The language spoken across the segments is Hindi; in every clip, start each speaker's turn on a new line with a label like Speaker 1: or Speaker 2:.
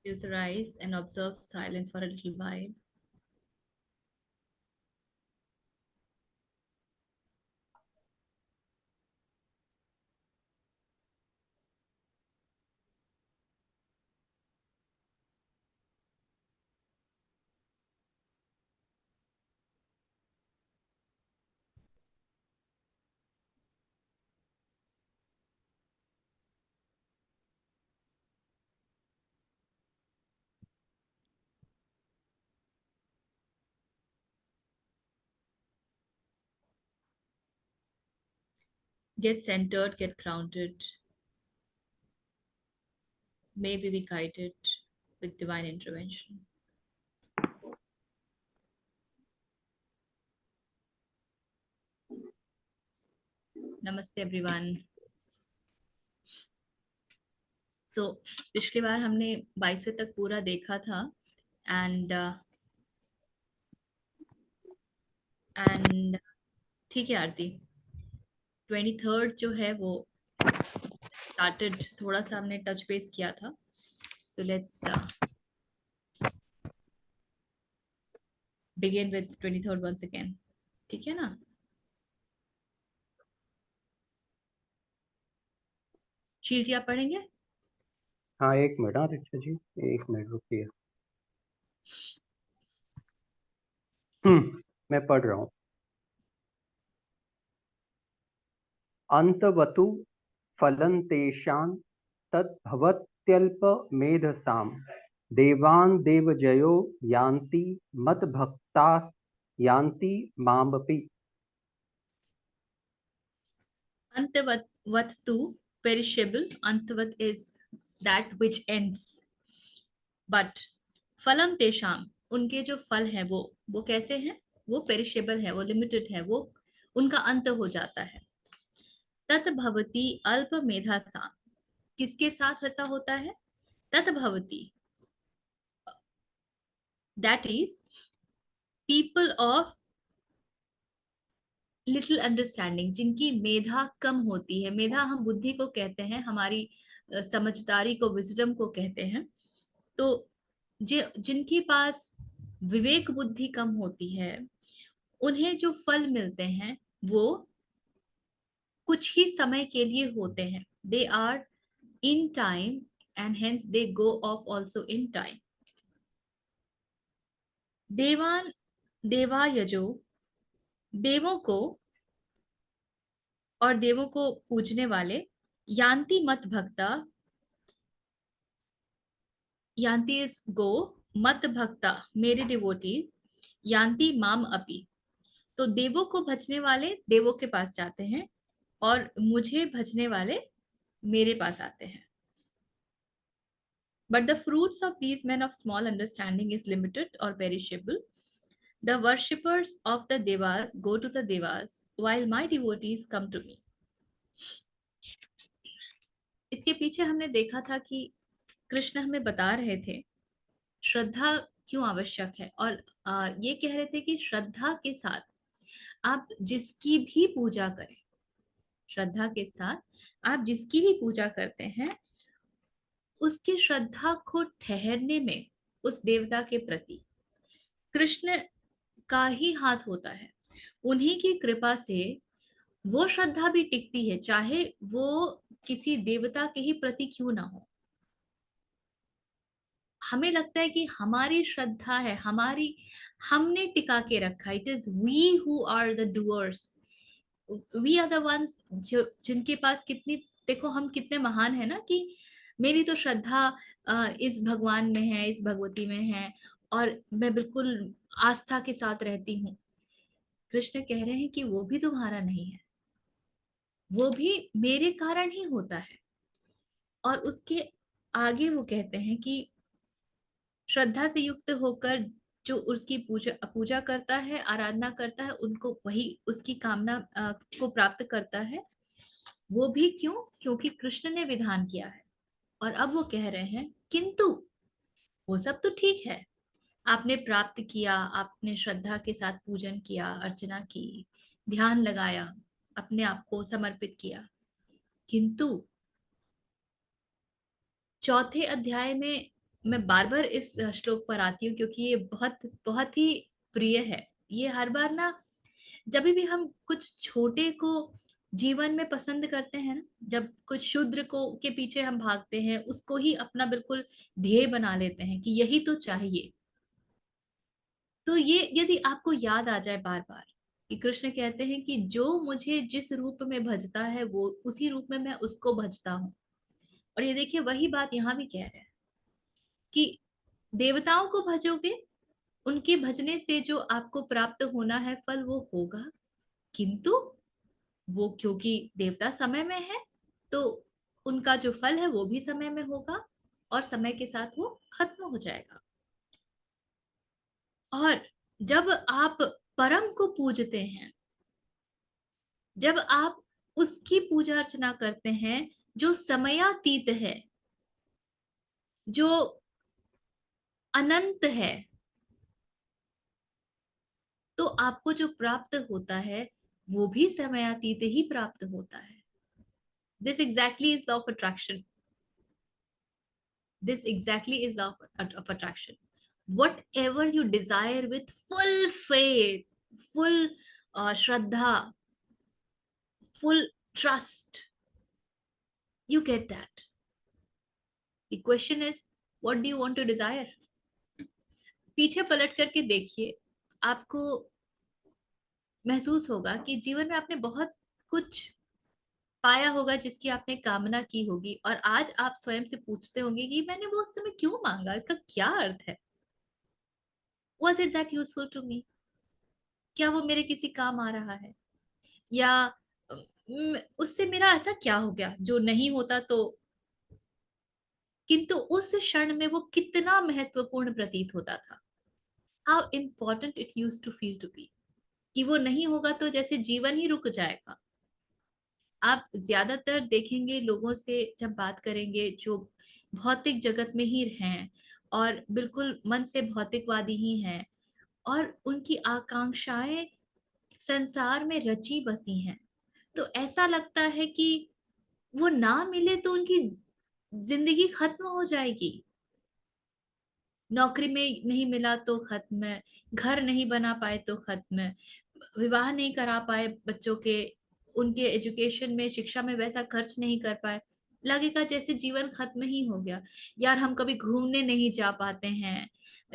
Speaker 1: Close your eyes and observe silence for a little while. Get centered, get grounded. May we be guided with divine intervention. Namaste, everyone. So, पिछली बार हमने 22वें तक पूरा देखा था एंड एंड ठीक है आरती, 23rd जो है वो स्टार्टेड, थोड़ा सा हमने टच बेस किया था. So let's begin with 23rd once again. ठीक है ना? शील जी आप पढ़ेंगे?
Speaker 2: हाँ, एक मिनट। हाँ दीक्षा जी, एक मिनट रुकिए। मैं पढ़ रहा हूँ। अंतवतु फलन्तेषां तद्भवत्यल्पमेधसां देवान् देवजयो यान्ति मद्भक्ताः यान्ति मामपि।
Speaker 1: Antavat tu perishable. Antavat is that which ends. But फलम तेषाम, उनके जो फल है वो कैसे हैं? वो पेरिशेबल है, वो लिमिटेड है, वो उनका अंत हो जाता है. तत् भवति अल्प मेधा, किसके साथ ऐसा होता है? तत् भवति, that is people of little understanding, जिनकी मेधा कम होती है. मेधा हम बुद्धि को कहते हैं, हमारी समझदारी को, विजडम को कहते हैं. तो जिनके पास विवेक बुद्धि कम होती है, उन्हें जो फल मिलते हैं वो कुछ ही समय के लिए होते हैं. They are in time and hence they go off also in time. देवान देवायजो, देवों को और देवों को पूजने वाले, यान्ति मत भक्ता, यान्ति इज गो, मत भक्ता मेरे डिवोटीज, यान्ति माम अपि, तो देवों को भजने वाले देवों के पास जाते हैं और मुझे भजने वाले मेरे पास आते हैं. But the fruits of these men of small understanding is limited or perishable. The worshippers of the devas go to the devas, while my devotees come to me. इसके पीछे हमने देखा था कि कृष्ण हमें बता रहे थे श्रद्धा क्यों आवश्यक है, और ये कह रहे थे कि श्रद्धा के साथ आप जिसकी भी पूजा करें, श्रद्धा के साथ आप जिसकी भी पूजा करते हैं, उसकी श्रद्धा को ठहरने में उस देवता के प्रति कृष्ण का ही हाथ होता है. उन्हीं की कृपा से वो श्रद्धा भी टिकती है, चाहे वो किसी देवता के ही प्रति क्यों ना हो. हमें लगता है कि हमारी श्रद्धा है, हमारी, हमने टिका के रखा. It is we who are the doers, we are the ones जो जिनके पास कितनी, देखो हम कितने महान है ना, कि मेरी तो श्रद्धा इस भगवान में है, इस भगवती में है, और मैं बिल्कुल आस्था के साथ रहती हूँ. कृष्ण कह रहे हैं कि वो भी तुम्हारा नहीं है, वो भी मेरे कारण ही होता है. और उसके आगे वो कहते हैं कि श्रद्धा से युक्त होकर जो उसकी पूजा पूजा करता है, आराधना करता है, उनको वही उसकी कामना को प्राप्त करता है. वो भी क्यों? क्योंकि कृष्ण ने विधान किया है. और अब वो कह रहे हैं किंतु वो सब तो ठीक है, आपने प्राप्त किया, आपने श्रद्धा के साथ पूजन किया, अर्चना की, ध्यान लगाया, अपने आप को समर्पित किया, किंतु चौथे अध्याय में मैं बार बार इस श्लोक पर आती हूँ क्योंकि ये बहुत बहुत ही प्रिय है। ये हर बार ना, जब भी हम कुछ छोटे को जीवन में पसंद करते हैं ना, जब कुछ शूद्र को के पीछे हम भागते हैं, उसको ही अपना बिल्कुल ध्येय बना लेते हैं कि यही तो चाहिए, तो ये यदि आपको याद आ जाए बार बार कि कृष्ण कहते हैं कि जो मुझे जिस रूप में भजता है वो उसी रूप में मैं उसको भजता हूँ। और ये देखिए वही बात यहाँ भी कह रहे हैं कि देवताओं को भजोगे, उनके भजने से जो आपको प्राप्त होना है फल वो होगा, किंतु वो क्योंकि देवता समय में है, तो उनका जो फल है वो भी समय में होगा, और समय के साथ वो खत्म हो जाएगा। और जब आप परम को पूजते हैं, जब आप उसकी पूजा अर्चना करते हैं जो समयातीत है, जो अनंत है, तो आपको जो प्राप्त होता है वो भी समयातीत ही प्राप्त होता है। This exactly is law of attraction. This exactly is law of attraction. Whatever you desire with full faith, full shraddha, full trust, you get that. The question is, what do you want to desire? पीछे पलट करके देखिए, आपको महसूस होगा कि जीवन में आपने बहुत कुछ पाया होगा जिसकी आपने कामना की होगी, और आज आप स्वयं से पूछते होंगे कि मैंने वो उस समय क्यों मांगा, इसका क्या अर्थ है? Was it that useful to me? क्या वो मेरे किसी काम आ रहा है? या उससे मेरा ऐसा क्या हो गया जो नहीं होता तो? किंतु उस क्षण में वो कितना महत्वपूर्ण प्रतीत होता था। How important it used to feel to be, कि वो नहीं होगा तो जैसे जीवन ही रुक जाएगा। आप ज्यादातर देखेंगे लोगों से जब बात करेंगे जो भौतिक जगत में ही हैं और बिल्कुल मन से भौतिकवादी ही हैं, और उनकी आकांक्षाएं संसार में रची बसी हैं, तो ऐसा लगता है कि वो ना मिले तो उनकी जिंदगी खत्म हो जाएगी। नौकरी में नहीं मिला तो खत्म है, घर नहीं बना पाए तो खत्म है, विवाह नहीं करा पाए बच्चों के, उनके एजुकेशन में शिक्षा में वैसा खर्च नहीं कर पाए, लगेगा जैसे जीवन खत्म ही हो गया। यार हम कभी घूमने नहीं जा पाते हैं,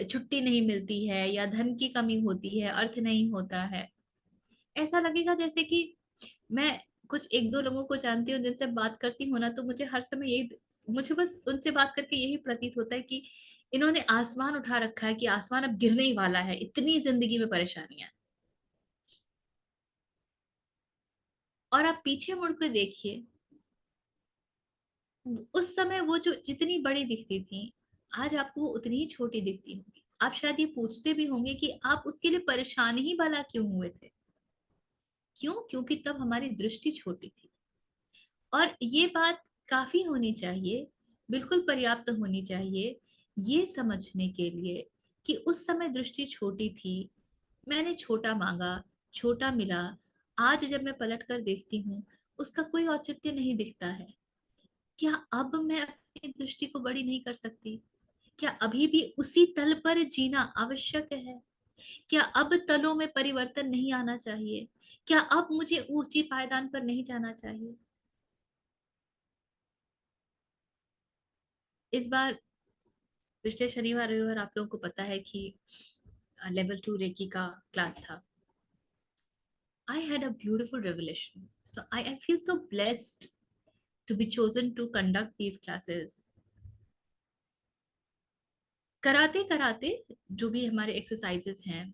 Speaker 1: छुट्टी नहीं मिलती है, या धन की कमी होती है, अर्थ नहीं होता है। ऐसा लगेगा जैसे कि मैं कुछ एक दो लोगों को जानती हूँ जिनसे बात करती हूँ ना, तो मुझे हर समय यही, मुझे बस उनसे बात करके यही प्रतीत होता है कि इन्होंने आसमान उठा रखा है कि आसमान अब गिरने ही वाला है, इतनी जिंदगी में परेशानियां। और आप पीछे मुड़ के देखिए, उस समय वो जो जितनी बड़ी दिखती थी, आज आपको वो उतनी ही छोटी दिखती होंगी। आप शायद ये पूछते भी होंगे कि आप उसके लिए परेशान ही भला क्यों हुए थे? क्यों? क्योंकि तब हमारी दृष्टि छोटी थी। और ये बात काफी होनी चाहिए, बिल्कुल पर्याप्त होनी चाहिए ये समझने के लिए कि उस समय दृष्टि छोटी थी, मैंने छोटा मांगा, छोटा मिला। आज जब मैं पलट कर देखती हूँ, उसका कोई औचित्य नहीं दिखता है। क्या अब मैं अपनी दृष्टि को बड़ी नहीं कर सकती? क्या अभी भी उसी तल पर जीना आवश्यक है? क्या अब तलों में परिवर्तन नहीं आना चाहिए? क्या अब मुझे ऊंची पायदान पर नहीं जाना चाहिए? इस बार पिछले शनिवार रविवार आप लोगों को पता है कि लेवल 2 रेकी का क्लास था। I had a beautiful revelation. So I feel so blessed to be chosen to conduct these classes. कराते कराते जो भी हमारे एक्सरसाइजेस हैं,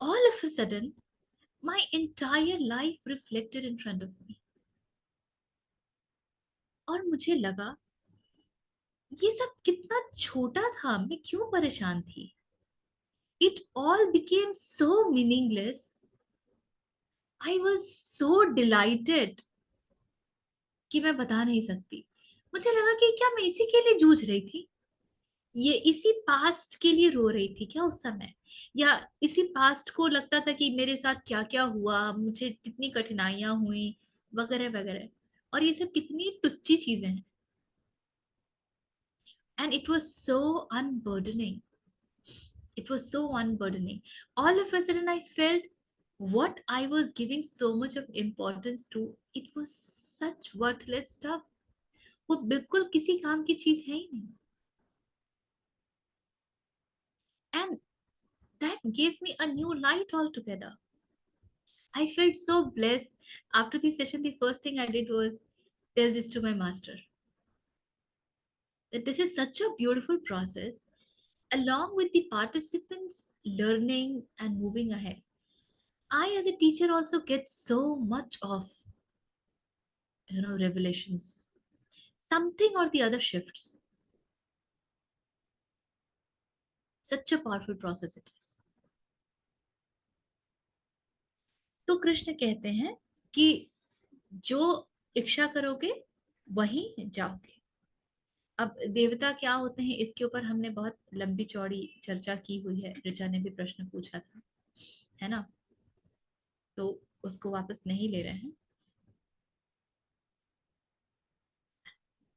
Speaker 1: all of a sudden my entire life reflected in front of me. और मुझे लगा ये सब कितना छोटा था, मैं क्यों परेशान थी? It all became so meaningless. I was so delighted कि मैं बता नहीं सकती। मुझे लगा कि क्या मैं इसी के लिए जूझ रही थी? ये इसी पास्ट के लिए रो रही थी क्या उस समय? या इसी पास्ट को लगता था कि मेरे साथ क्या क्या हुआ, मुझे कितनी कठिनाइयां हुई, वगैरह वगैरह। और ये सब कितनी टुच्ची चीजें हैं। and it was so unburdening. It was so unburdening. All of a sudden I felt what I was giving so much of importance to, it was such worthless stuff. वो बिल्कुल किसी काम की चीज है ही नहीं. And that gave me a new light altogether. I felt so blessed. After the session, the first thing I did was tell this to my master, that this is such a beautiful process, along with the participants learning and moving ahead. I, as a teacher, also get so much of, revelations. Something or the other shifts. Such a powerful process it is. तो कृष्ण कहते हैं कि जो इच्छा करोगे वही जाओगे. अब देवता क्या होते हैं इसके ऊपर हमने बहुत लंबी चौड़ी चर्चा की हुई है. ऋचा ने भी प्रश्न पूछा था, है ना, तो उसको वापस नहीं ले रहे हैं.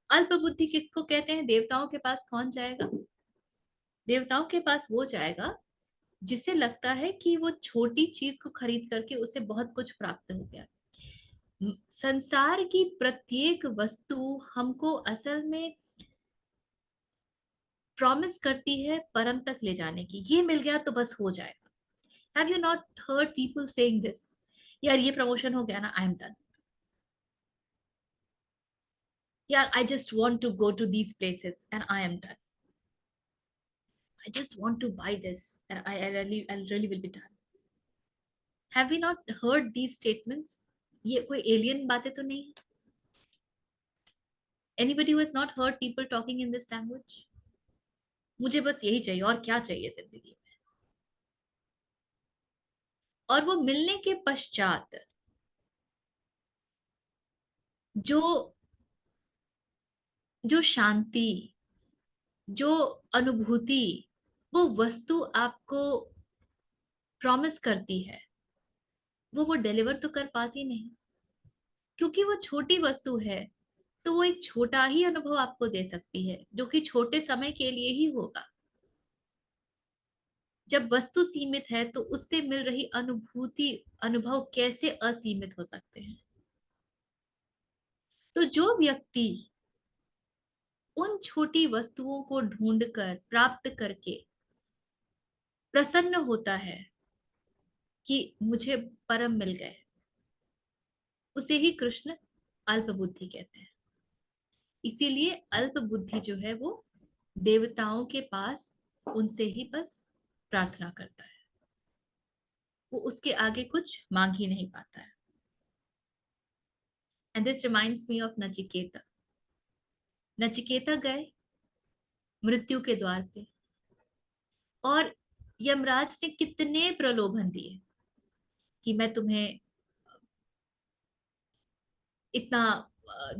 Speaker 1: अल्प बुद्धि किसको कहते हैं? देवताओं के पास कौन जाएगा? देवताओं के पास वो जाएगा जिसे लगता है कि वो छोटी चीज को खरीद करके उसे बहुत कुछ प्राप्त हो गया. संसार की प्रत्येक वस्तु हमको असल में प्रॉमिस करती है परम तक ले जाने की. ये मिल गया तो बस हो जाएगा. Have you not heard people saying this? यार ये प्रमोशन हो गया ना, आई एम डन. यार I just want to go to these places and I am done. I just want to buy this and I really will be done. Have we not heard these statements? ये कोई एलियन बातें तो नहीं है? Anybody who has not heard people talking in this language? मुझे बस यही चाहिए, और क्या चाहिए जिंदगी में? और वो मिलने के पश्चात जो जो शांति, जो अनुभूति वो वस्तु आपको प्रॉमिस करती है, वो डिलीवर तो कर पाती नहीं, क्योंकि वो छोटी वस्तु है. तो वो एक छोटा ही अनुभव आपको दे सकती है, जो कि छोटे समय के लिए ही होगा. जब वस्तु सीमित है तो उससे मिल रही अनुभूति, अनुभव कैसे असीमित हो सकते हैं? तो जो व्यक्ति उन छोटी वस्तुओं को ढूंढकर प्राप्त करके प्रसन्न होता है कि मुझे परम मिल गए, उसे ही कृष्ण अल्प बुद्धि कहते हैं. इसीलिए अल्प बुद्धि जो है वो देवताओं के पास उनसे ही बस प्रार्थना करता है. वो उसके आगे कुछ मांग ही नहीं पाता है. And this reminds me of Nachiketa. Nachiketa गए मृत्यु के द्वार पे, और यमराज ने कितने प्रलोभन दिए कि मैं तुम्हें इतना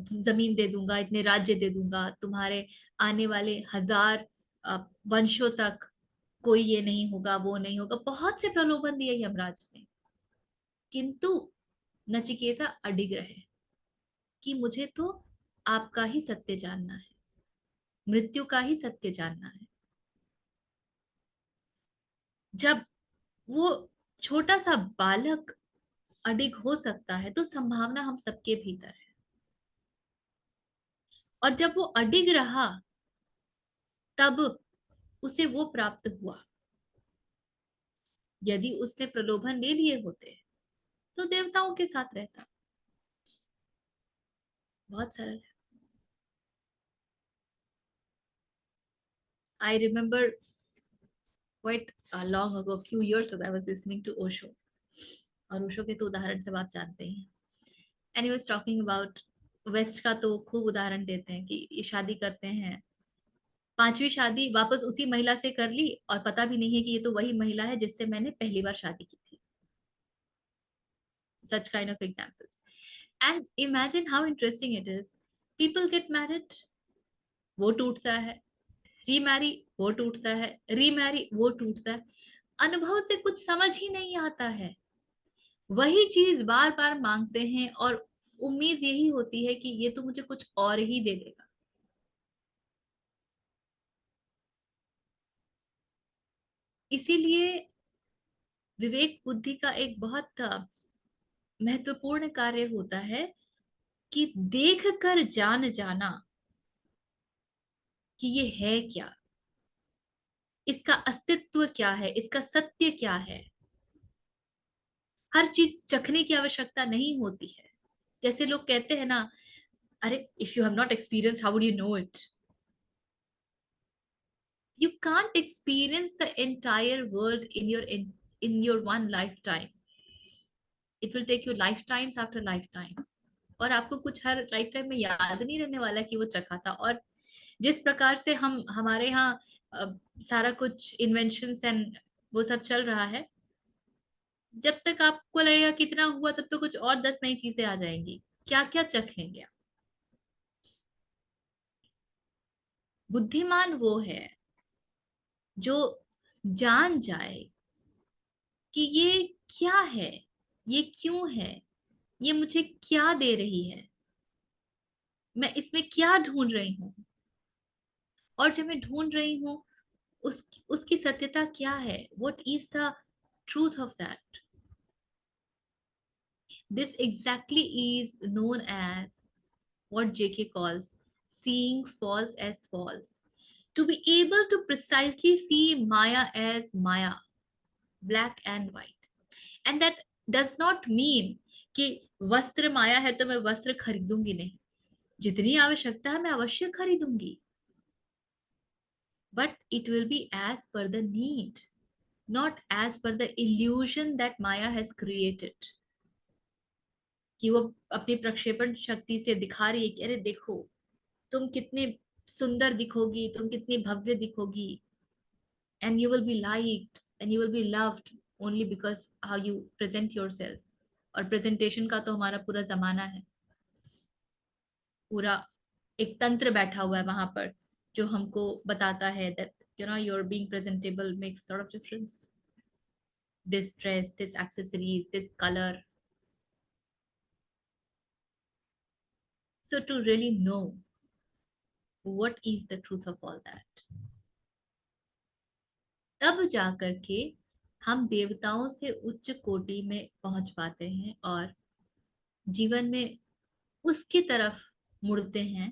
Speaker 1: जमीन दे दूंगा, इतने राज्य दे दूंगा, तुम्हारे आने वाले 1000 वंशों तक कोई ये नहीं होगा, वो नहीं होगा. बहुत से प्रलोभन दिए यमराज ने, किंतु नचिकेता अडिग रहे कि मुझे तो आपका ही सत्य जानना है, मृत्यु का ही सत्य जानना है. जब वो छोटा सा बालक अडिग हो सकता है तो संभावना हम सबके भीतर है. और जब वो अडिग रहा तब उसे वो प्राप्त हुआ. यदि उसने प्रलोभन ले लिए होते तो देवताओं के साथ रहता. बहुत सरल है. I remember quite long ago, a few years ago, I was listening to Osho. और ओशो के तो उदाहरण सब आप जानते ही हैं. And he was talking about west का. तो खूब उदाहरण देते हैं कि ये शादी करते हैं, पांचवी शादी वापस उसी महिला से कर ली और पता भी नहीं है कि ये तो वही महिला है जिससे मैंने पहली बार शादी की थी. Such kind of examples. And imagine how interesting it is. People get married, वो टूटता है. रीमैरी, वो टूटता है. रीमैरी, वो टूटता है. अनुभव से कुछ समझ ही नहीं आता है. वही चीज बार बार मांगते हैं और उम्मीद यही होती है कि ये तो मुझे कुछ और ही दे देगा. इसीलिए विवेक बुद्धि का एक बहुत महत्वपूर्ण कार्य होता है कि देख कर जान जाना कि ये है क्या, इसका अस्तित्व क्या है, इसका सत्य क्या है। हर चीज चखने की आवश्यकता नहीं होती है। जैसे लोग कहते हैं ना, अरे if you have not experience how would you know it. You can't experience the entire world in your one lifetime. It will take you lifetimes after lifetimes. और आपको कुछ हर लाइफ टाइम में याद नहीं रहने वाला कि वो चखा था। और जिस प्रकार से हम हमारे यहाँ सारा कुछ इन्वेंशंस एंड वो सब चल रहा है, जब तक आपको लगेगा कितना हुआ तब तो कुछ और 10 नई चीजें आ जाएंगी। क्या क्या चखेंगे आप। बुद्धिमान वो है जो जान जाए कि ये क्या है, ये क्यों है, ये मुझे क्या दे रही है, मैं इसमें क्या ढूंढ रही हूँ, और जो मैं ढूंढ रही हूँ उसकी सत्यता क्या है, what is the truth of that. This exactly is known as what JK calls seeing false as false. To be able to precisely see Maya as Maya, black and white. And that does not mean कि वस्त्र माया है तो मैं वस्त्र खरीदूंगी नहीं। जितनी आवश्यकता है मैं अवश्य खरीदूंगी, but it will be as per the need, not as per the illusion that Maya has created. कि वो अपनी प्रक्षेपण शक्ति से दिखा रही है कि अरे देखो तुम कितने सुंदर दिखोगी, तुम कितनी भव्य दिखोगी, and you will be liked and you will be loved only because how you present yourself. और प्रेजेंटेशन का तो हमारा पूरा जमाना है, पूरा एक तंत्र बैठा हुआ है वहां पर जो हमको बताता है that you're being presentable makes a lot of difference. This dress, this accessories, this color. So to really know what is the truth of all that, तब जाकर के हम देवताओं से उच्च कोटि में पहुंच पाते हैं और जीवन में उसकी तरफ मुड़ते हैं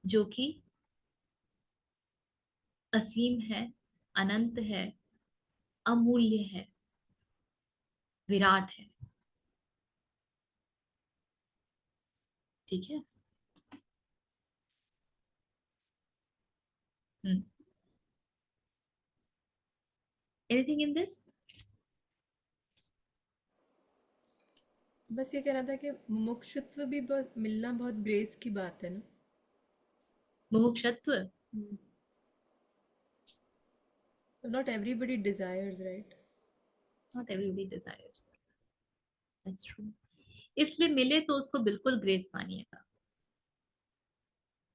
Speaker 1: जो कि असीम है, अनंत है, अमूल्य है, विराट है। ठीक है। Anything in this?
Speaker 3: बस ये कहना था कि मुमुक्षुत्व भी बहुत मिलना बहुत ग्रेस की बात है ना।
Speaker 1: मुमुक्षत्व?
Speaker 3: Not everybody desires, right?
Speaker 1: Not everybody desires, that's true. इसलिए मिले तो उसको बिल्कुल ग्रेस मानिएगा।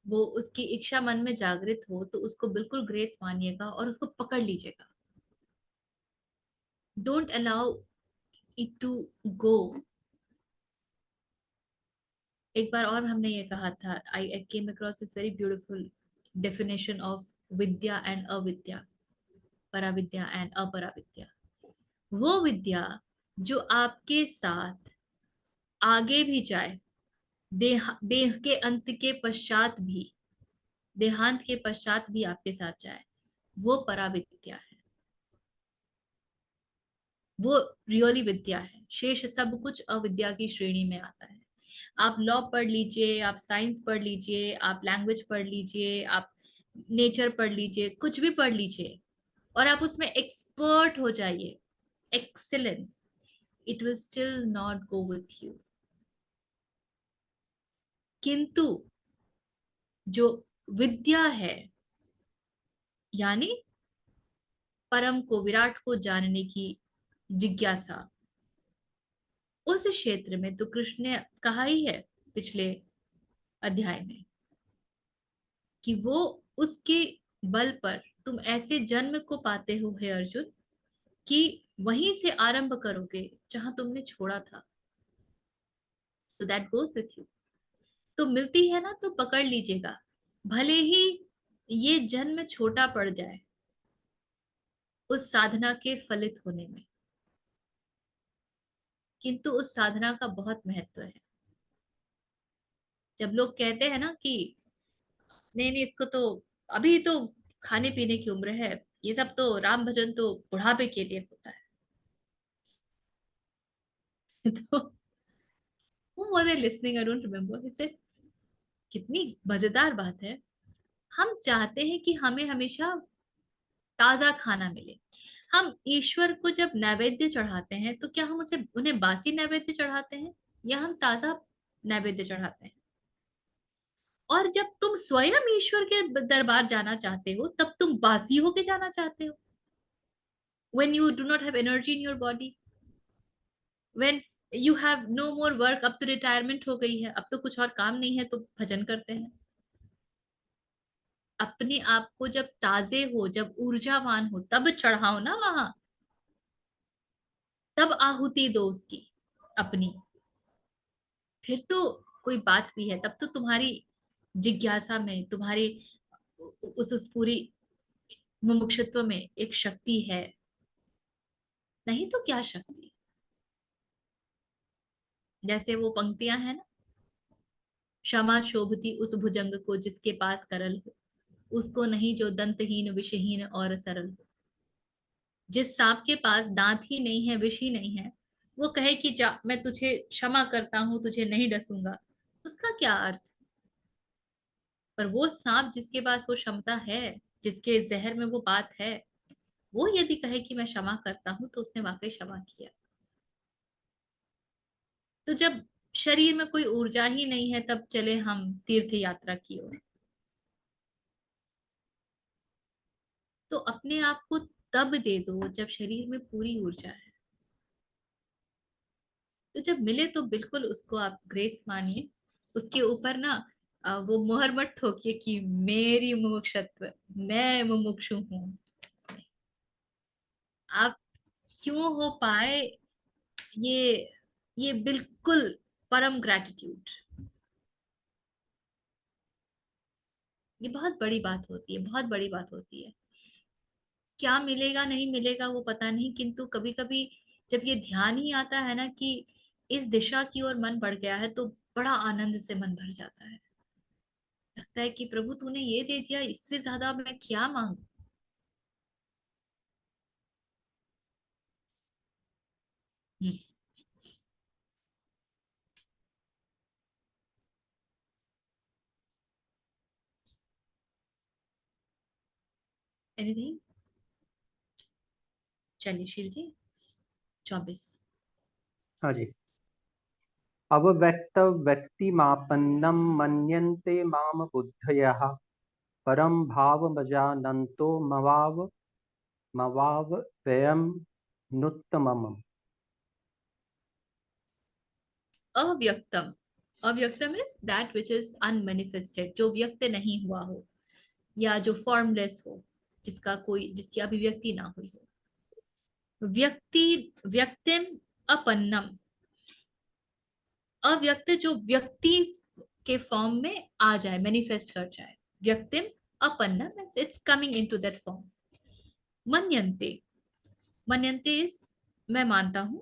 Speaker 1: वो उसकी इच्छा मन में जागृत हो तो उसको बिल्कुल ग्रेस मानिएगा और उसको पकड़ लीजिएगा। Don't allow it to go. एक बार और हमने ये कहा था, I came across this very beautiful definition of विद्या एंड अविद्या, पराविद्या एंड अपराविद्या। वो विद्या जो आपके साथ आगे भी जाए, देह के अंत के पश्चात भी, देहांत के पश्चात भी आपके साथ जाए, वो पराविद्या है, वो रियली विद्या है। शेष सब कुछ अविद्या की श्रेणी में आता है। आप लॉ पढ़ लीजिए, आप साइंस पढ़ लीजिए, आप लैंग्वेज पढ़ लीजिए, आप नेचर पढ़ लीजिए, कुछ भी पढ़ लीजिए और आप उसमें एक्सपर्ट हो जाइए, excellence, it will still not go with you. किंतु जो विद्या है, यानी परम को, विराट को जानने की जिज्ञासा, उस क्षेत्र में तो कृष्ण ने कहा ही है पिछले अध्याय में कि वो उसके बल पर तुम ऐसे जन्म को पाते हो हे अर्जुन कि वहीं से आरंभ करोगे जहां तुमने छोड़ा था। तो दैट गोज विथ यू। तो मिलती है ना तो पकड़ लीजिएगा, भले ही ये जन्म छोटा पड़ जाए, उस साधना के फलित होने में, किंतु उस साधना का बहुत महत्व है। जब लोग कहते हैं ना कि नहीं नहीं इसको तो अभी तो खाने पीने की उम्र है, ये सब तो राम भजन तो बुढ़ापे के लिए होता है। तो who was I listening? I don't remember. He said, कितनी मजेदार बात है, हम चाहते हैं कि हमें हमेशा ताजा खाना मिले। हम ईश्वर को जब नैवेद्य चढ़ाते हैं तो क्या हम उसे उन्हें बासी नैवेद्य चढ़ाते हैं या हम ताजा नैवेद्य चढ़ाते हैं? और जब तुम स्वयं ईश्वर के दरबार जाना चाहते हो तब तुम बासी होके जाना चाहते हो, when you do not have energy in your body, when you have no more work, अब तो रिटायरमेंट हो गई है, अब तो कुछ और काम नहीं है तो भजन करते हैं। अपने आप को जब ताजे हो, जब ऊर्जावान हो तब चढ़ाओ ना वहां, तब आहुति दो उसकी अपनी, फिर तो कोई बात भी है। तब तो तुम्हारी जिज्ञासा में, तुम्हारी उस पूरी मुमुक्षुत्व में एक शक्ति है। नहीं तो क्या शक्ति? जैसे वो पंक्तियां हैं ना, क्षमा शोभती उस भुजंग को जिसके पास करल हो, उसको नहीं जो दंतहीन विषहीन और सरल हो। जिस सांप के पास दांत ही नहीं है, विष ही नहीं है, वो कहे कि जा मैं तुझे क्षमा करता हूं, तुझे नहीं डसूंगा, उसका क्या अर्थ? पर वो सांप जिसके पास वो क्षमता है, जिसके जहर में वो बात है, वो यदि कहे कि मैं क्षमा करता हूं तो उसने वाकई क्षमा किया। तो जब शरीर में कोई ऊर्जा ही नहीं है तब चले हम तीर्थ यात्रा की ओर। तो अपने आप को तब दे दो जब शरीर में पूरी ऊर्जा है। तो जब मिले तो बिल्कुल उसको आप ग्रेस मानिए, उसके ऊपर ना वो मोहर मत ठोकिए कि मेरी मुमुक्षुत्व, मैं मुमुक्षु हूं। आप क्यों हो पाए, ये ये बिल्कुल परम ग्रैटिट्यूड, ये बहुत बड़ी बात होती है, बहुत बड़ी बात होती है। क्या मिलेगा नहीं मिलेगा वो पता नहीं, किंतु कभी कभी जब ये ध्यान ही आता है ना कि इस दिशा की ओर मन बढ़ गया है तो बड़ा आनंद से मन भर जाता है। लगता है कि प्रभु तूने ये दे दिया, इससे ज्यादा मैं क्या मांगू। एनीथिंग? चलिए शिव जी 24।
Speaker 2: हाँ जी। अव्यक्तव्यक्तिमापन्नं मन्यन्ते माम बुद्धयः परं भावमजानन्तो मवाप्ययं नुत्तमम्।
Speaker 1: अव्यक्तम, अव्यक्तम is that which is unmanifested, जो व्यक्त नहीं हुआ हो या जो फॉर्मलेस हो, जिसका कोई, जिसकी अभिव्यक्ति ना हुई हो। व्यक्ति, व्यक्तिम अपन्नम, अव्यक्त जो व्यक्ति के फॉर्म में आ जाए, मैनिफेस्ट कर जाए। व्यक्तिम अपन्नम, it's coming into that form. मन्यन्ते, मन्यन्ते इज मैं मानता हूं।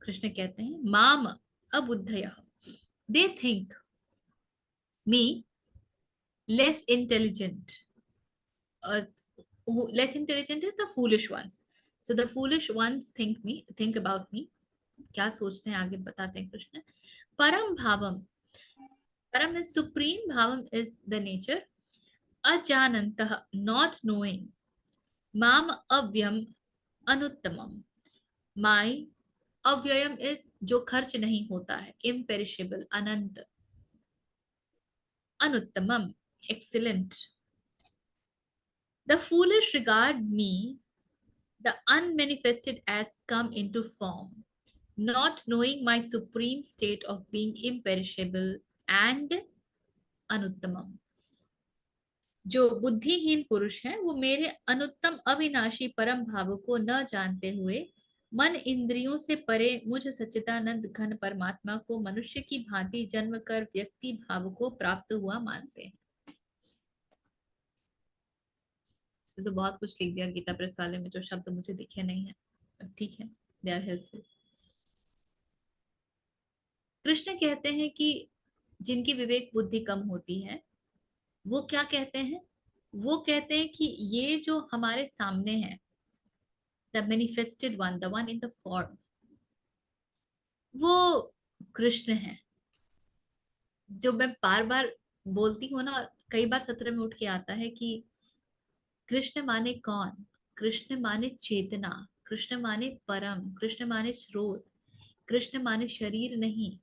Speaker 1: कृष्ण कहते हैं माम अबुद्धयः, they think me less intelligent, less intelligent is the foolish ones. So the foolish ones think about me. क्या सोचते हैं आगे बताते हैं कृष्ण। परम भावम, परम is supreme, bhavam is the nature, अजानन्तः not knowing, माम अव्यम अनुत्तमम, my अव्ययम is जो खर्च नहीं होता है, imperishable Anant, अनुत्तमम excellent। The foolish regard me, the unmanifested, as come into form, not knowing my supreme state of being imperishable and अनुत्तमम। जो बुद्धिहीन पुरुष हैं वो मेरे अनुत्तम अविनाशी परम भाव को न जानते हुए मन इंद्रियों से परे मुझ सच्चिदानंद घन परमात्मा को मनुष्य की भांति जन्म कर व्यक्ति भाव को प्राप्त हुआ मानते हैं। तो बहुत कुछ लिख दिया गीता प्रेस वाले में जो शब्द मुझे दिखे नहीं है, ठीक है, दे आर हेल्पफुल। कृष्ण कहते हैं कि जिनकी विवेक बुद्धि कम होती है वो क्या कहते हैं, वो कहते हैं कि ये जो हमारे सामने है, the manifested one, the one in the form, वो कृष्ण है। जो मैं बार बार बोलती हूँ ना, कई बार सत्र में उठ के आता है कि कृष्ण माने कौन, कृष्ण माने चेतना, कृष्ण माने परम, कृष्ण माने स्रोत, कृष्ण माने शरीर नहीं।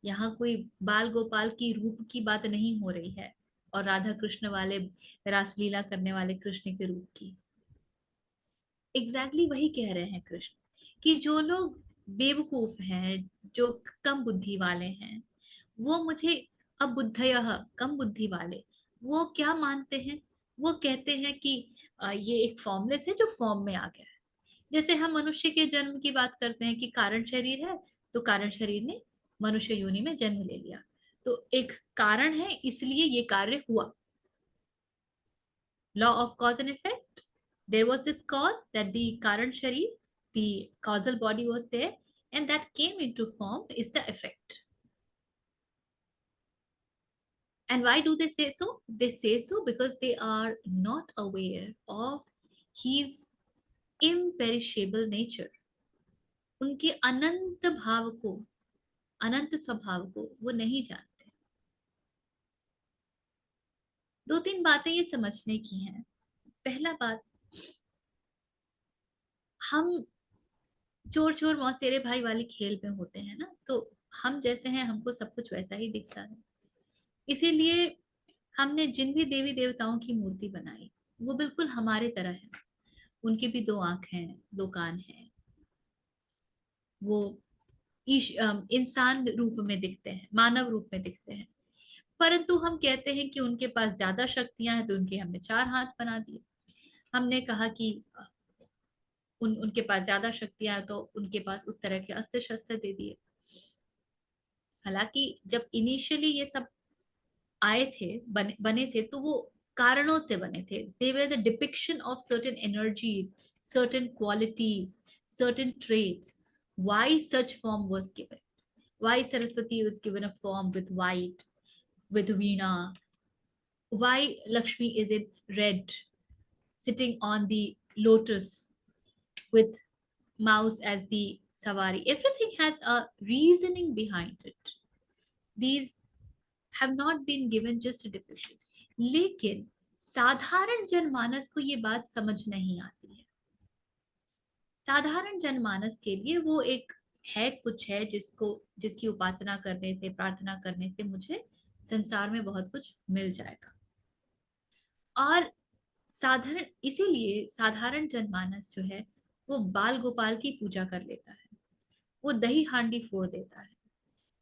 Speaker 1: यहाँ कोई बाल गोपाल की रूप की बात नहीं हो रही है और राधा कृष्ण वाले रासलीला करने वाले कृष्ण के रूप की। एग्जैक्टली वही कह रहे हैं कृष्ण कि जो लोग बेवकूफ हैं, जो कम बुद्धि वाले हैं, वो मुझे अबुद्धयः, कम बुद्धि वाले, वो क्या मानते हैं, वो कहते हैं कि ये एक फॉर्मलेस है जो फॉर्म में आ गया है। जैसे हम मनुष्य के जन्म की बात करते हैं कि कारण शरीर है, तो कारण शरीर ने मनुष्य योनि में जन्म ले लिया, तो एक कारण है इसलिए ये कार्य हुआ। Law of cause and effect. There was this cause that the Karan Sharif, the causal body was there, and that came into form is the effect. And why do they say so? They say so because they are not aware of his imperishable nature. उनके अनंत भाव को, अनंत स्वभाव को वो नहीं जानते। दो तीन बातें ये समझने की हैं। पहला बात, हम चोर चोर मौसेरे भाई वाली खेल में होते हैं ना, तो हम जैसे हैं हमको सब कुछ वैसा ही दिखता है। इसीलिए हमने जिन भी देवी देवताओं की मूर्ति बनाई वो बिल्कुल हमारे तरह है। उनके भी दो आंख हैं, दो कान हैं, वो इंसान रूप में दिखते हैं, मानव रूप में दिखते हैं। परंतु हम कहते हैं कि उनके पास ज्यादा शक्तियां हैं तो उनके हमने चार हाथ बना दिए। हमने कहा कि उनके पास ज्यादा शक्तियां हैं तो उनके पास उस तरह के अस्त्र शस्त्र दे दिए। हालांकि जब इनिशियली ये सब आए थे, बने थे, तो वो कारणों से बने थे। They were the depiction of certain energies, certain qualities, certain traits. Why such form was given, why Saraswati was given a form with white, with Veena, why Lakshmi is in red, sitting on the lotus with mouse as the savari. Everything has a reasoning behind it. These have not been given just a depiction. लेकिन साधारण जनमानस को ये बात समझ नहीं आती है। साधारण जनमानस के लिए वो एक है, कुछ है जिसकी उपासना करने से, प्रार्थना करने से मुझे संसार में बहुत कुछ मिल जाएगा। और साधारण, इसीलिए साधारण जनमानस जो है वो बाल गोपाल की पूजा कर लेता है, वो दही हांडी फोड़ देता है,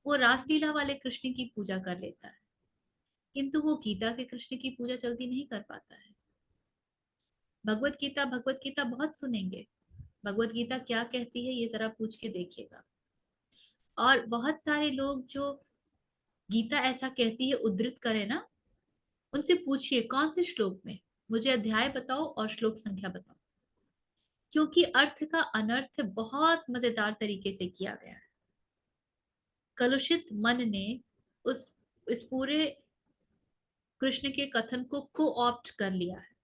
Speaker 1: वो रासलीला वाले कृष्ण की पूजा कर लेता है, किंतु वो गीता के कृष्ण की पूजा जल्दी नहीं कर पाता है। भगवत गीता बहुत सुनेंगे, भगवत गीता क्या कहती है ये जरा पूछ के देखिएगा। और बहुत सारे लोग जो गीता ऐसा कहती है उद्धृत करे ना, उनसे पूछिए कौन से श्लोक में, मुझे अध्याय बताओ और श्लोक संख्या बताओ, क्योंकि अर्थ का अनर्थ बहुत मजेदार तरीके से किया गया है। कलुषित मन ने उस इस पूरे कृष्ण के कथन को को-ऑप्ट कर लिया है।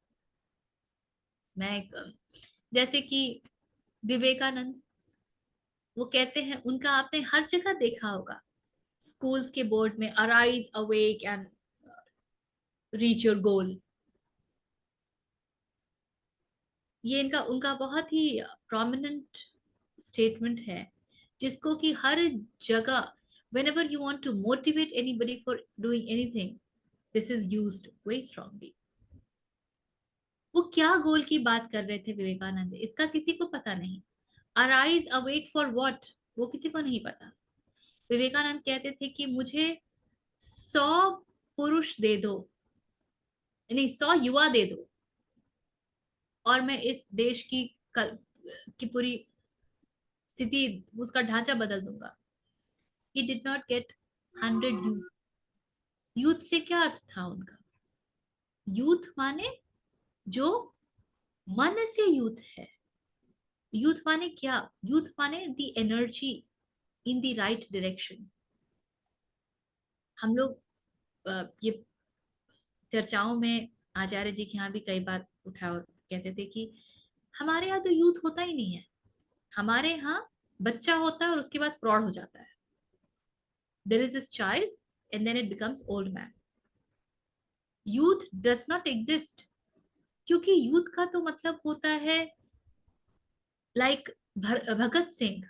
Speaker 1: मैं जैसे कि विवेकानंद, वो कहते हैं, उनका आपने हर जगह देखा होगा, स्कूल्स के बोर्ड में arise awake and reach your goal. ये इनका उनका बहुत ही प्रोमिनेंट स्टेटमेंट है, जिसको कि हर जगह whenever you want to motivate anybody for doing anything, this is used very strongly. वो क्या गोल की बात कर रहे थे विवेकानंद, इसका किसी को पता नहीं। अराइज अवेक फॉर व्हाट, वो किसी को नहीं पता। विवेकानंद कहते थे कि मुझे 100 पुरुष दे दो, नहीं 100 युवा दे दो, और मैं इस देश की पूरी स्थिति, उसका ढांचा बदल दूंगा। He did not gate 100 youth. Youth से क्या अर्थ था उनका? यूथ माने जो मन से यूथ है। यूथ माने क्या? यूथ माने the energy in the right direction. हम लोग ये चर्चाओं में आचार्य जी के यहाँ भी कई बार उठा और कहते थे कि हमारे यहाँ तो यूथ होता ही नहीं है। हमारे यहाँ बच्चा होता है और उसके बाद प्रौढ़ हो जाता है। There is this child and then it becomes old man. Youth does not exist, क्योंकि यूथ का तो मतलब होता है like Bhagat Singh,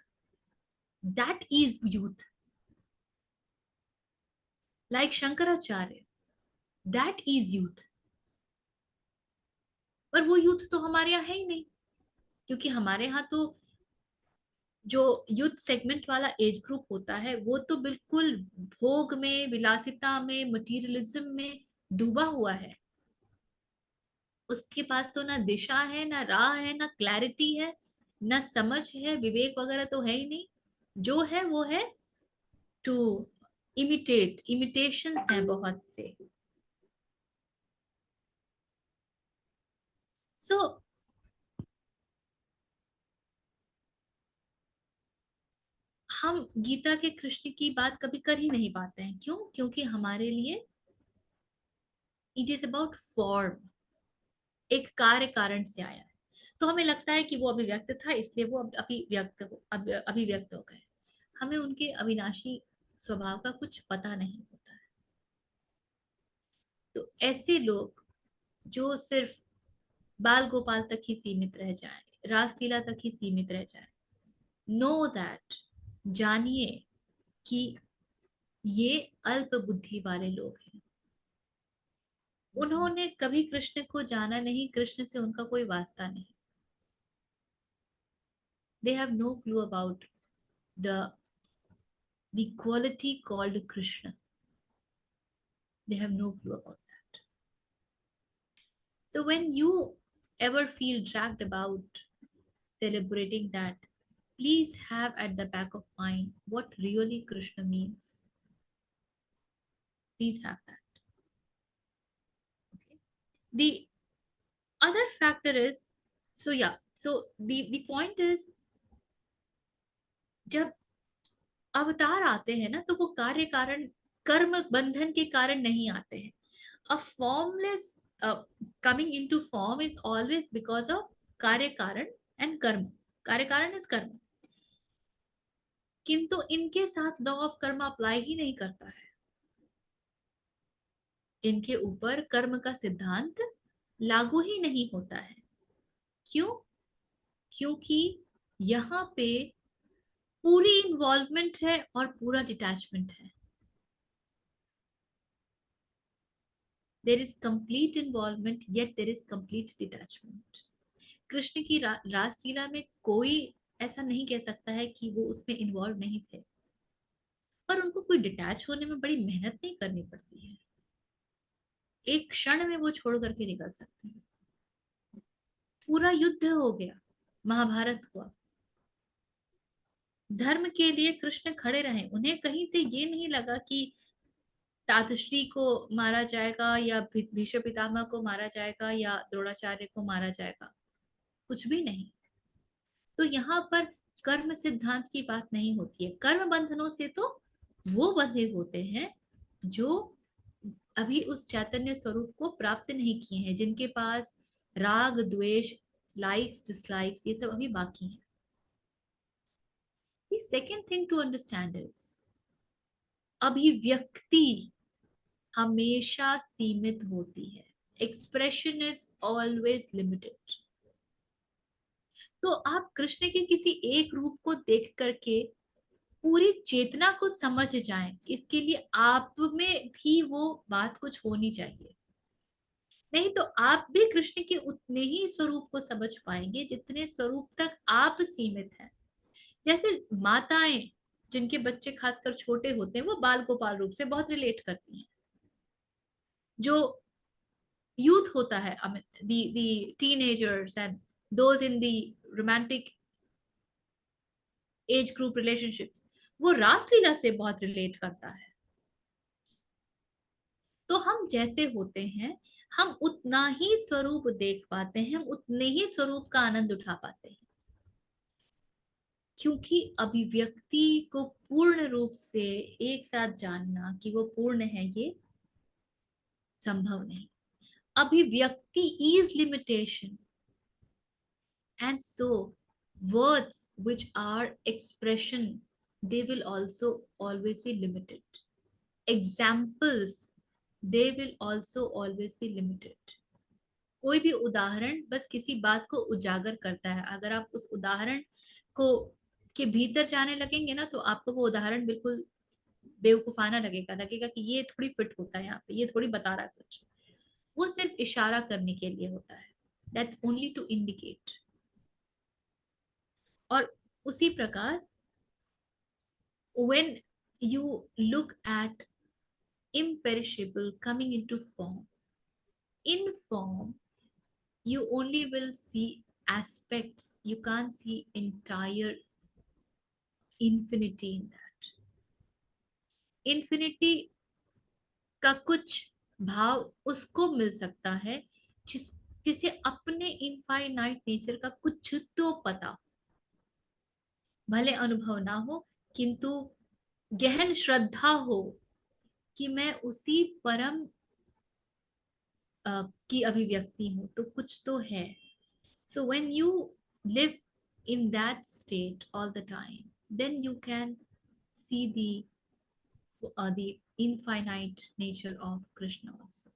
Speaker 1: that is youth. Like Shankaracharya, that is youth. पर वो यूथ तो हमारे यहाँ है ही नहीं, क्योंकि हमारे यहाँ तो जो यूथ सेगमेंट वाला एज ग्रुप होता है वो तो बिल्कुल भोग में, विलासिता में, मटीरियलिज्म में डूबा हुआ है। उसके पास तो ना दिशा है, ना राह है, ना क्लैरिटी है, ना समझ है, विवेक वगैरह तो है ही नहीं। जो है वो है टू इमिटेट, इमिटेशंस हैं बहुत से। सो हम गीता के कृष्ण की बात कभी कर ही नहीं पाते हैं। क्यों? क्योंकि हमारे लिए इट इज अबाउट फॉर्म, एक कार्य कारण से आया है। तो हमें लगता है कि वो अभिव्यक्त था, इसलिए वो अब अभिव्यक्त हो गए। हमें उनके अविनाशी स्वभाव का कुछ पता नहीं होता है। तो ऐसे लोग जो सिर्फ बाल गोपाल तक ही सीमित रह जाए, रासलीला तक ही सीमित रह जाए, नो दैट, जानिए कि ये अल्प बुद्धि वाले लोग हैं। उन्होंने कभी कृष्ण को जाना नहीं, कृष्ण से उनका कोई वास्ता नहीं। They have no clue about the quality called Krishna. They have no clue about that. So when you ever feel dragged about celebrating that, please have at the back of mind what really Krishna means. Please have that. Okay. The other factor is, so yeah, so the point is, जब अवतार आते हैं ना तो वो कार्य कारण, कर्म बंधन के कारण नहीं आते हैं। A formless coming into form is always because of कार्य कारण and कर्म। कार्य कारण is कर्म, किंतु इनके साथ लॉ ऑफ कर्म अप्लाई ही नहीं करता है। इनके ऊपर कर्म का सिद्धांत लागू ही नहीं होता है। क्यों? क्योंकि यहाँ पे पूरी इन्वॉल्वमेंट है और पूरा डिटैचमेंट है। There is complete involvement yet there is complete detachment. Krishna की रासलीला में कोई ऐसा नहीं कह सकता है कि वो उसमें इन्वॉल्व नहीं थे, पर उनको कोई डिटैच होने में बड़ी मेहनत नहीं करनी पड़ती है। एक क्षण में वो छोड़ करके निकल सकते हैं। पूरा युद्ध हो गया, महाभारत हुआ, धर्म के लिए कृष्ण खड़े रहे। उन्हें कहीं से ये नहीं लगा कि तातश्री को मारा जाएगा या भीष्म पितामह को मारा जाएगा या द्रोणाचार्य को मारा जाएगा, कुछ भी नहीं। तो यहाँ पर कर्म सिद्धांत की बात नहीं होती है। कर्म बंधनों से तो वो बंधे होते हैं जो अभी उस चैतन्य स्वरूप को प्राप्त नहीं किए हैं, जिनके पास राग द्वेष, लाइक्स डिसलाइक्स ये सब अभी बाकी है। The second thing to understand is अभिव्यक्ति हमेशा सीमित होती है। Expression is always limited. तो आप कृष्ण के किसी एक रूप को देख करके पूरी चेतना को समझ जाएं, इसके लिए आप में भी वो बात कुछ होनी चाहिए। नहीं तो आप भी कृष्ण के उतने ही स्वरूप को समझ पाएंगे जितने स्वरूप तक आप सीमित हैं। जैसे माताएं जिनके बच्चे खासकर छोटे होते हैं वो बाल गोपाल रूप से बहुत रिलेट करती हैं। जो यूथ होता है, the teenagers and those in the romantic age group relationships, वो रासलीला से बहुत रिलेट करता है। तो हम जैसे होते हैं, हम उतना ही स्वरूप देख पाते हैं, हम उतने ही स्वरूप का आनंद उठा पाते हैं, क्योंकि अभिव्यक्ति को पूर्ण रूप से एक साथ जानना कि वो पूर्ण है, ये संभव नहीं. अभिव्यक्ति is limitation, and so words which are expression, they will also always be limited. Examples, they will also always be limited. कोई भी उदाहरण बस किसी बात को उजागर करता है. अगर आप उस उदाहरण को के भीतर जाने लगेंगे ना, तो आपको वो उदाहरण बिल्कुल बेवकूफाना लगेगा, लगेगा कि ये थोड़ी फिट होता है यहाँ पे, ये थोड़ी बता रहा है कुछ. वो सिर्फ इशारा करने के लिए होता है. That's only to indicate. और उसी प्रकार when you look at imperishable coming into form, in form you only will see aspects, you can't see entire infinity in that. Infinity का कुछ भाव उसको मिल सकता है जिसे अपने इनफाइनाइट नेचर का कुछ तो पता हो. भले अनुभव ना हो, किंतु गहन श्रद्धा हो कि मैं उसी परम की अभिव्यक्ति हूं, तो कुछ तो है. So when you live in that state all the time, then you can see the infinite nature of Krishna also.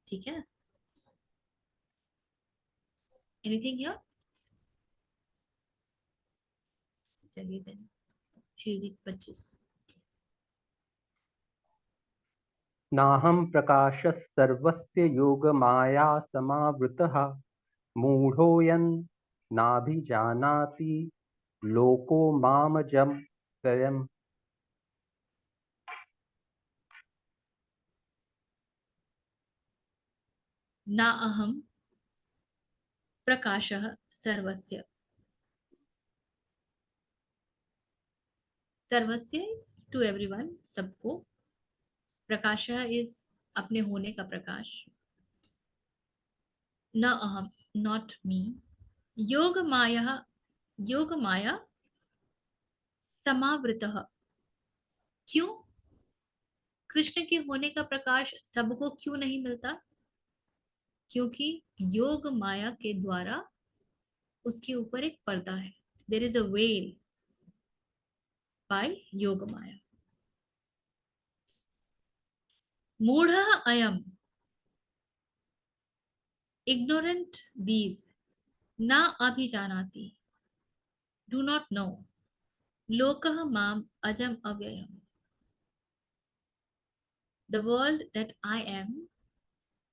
Speaker 1: ठीक है. Anything here? चलिए then. श्रीजी 25.
Speaker 2: नाहं प्रकाशः सर्वस्य योगमाया समावृतः मूढोऽयं नाभिजानाति लोको मामजं व्ययम्.
Speaker 1: ना अहम प्रकाशः सर्वस्य. सर्वस्य is to everyone, सबको. प्रकाशः is अपने होने का प्रकाश. न अहम, not me. योग माया, योग माया समावृतः. क्यों? कृष्ण के होने का प्रकाश सबको क्यों नहीं मिलता? क्योंकि योग माया के द्वारा उसके ऊपर एक पर्दा है. There is a veil by yoga maya. मूढ़ अयम, ignorant these, ना अभिजानाति, do not know, लोकः माम अजम अव्ययम, the world that I am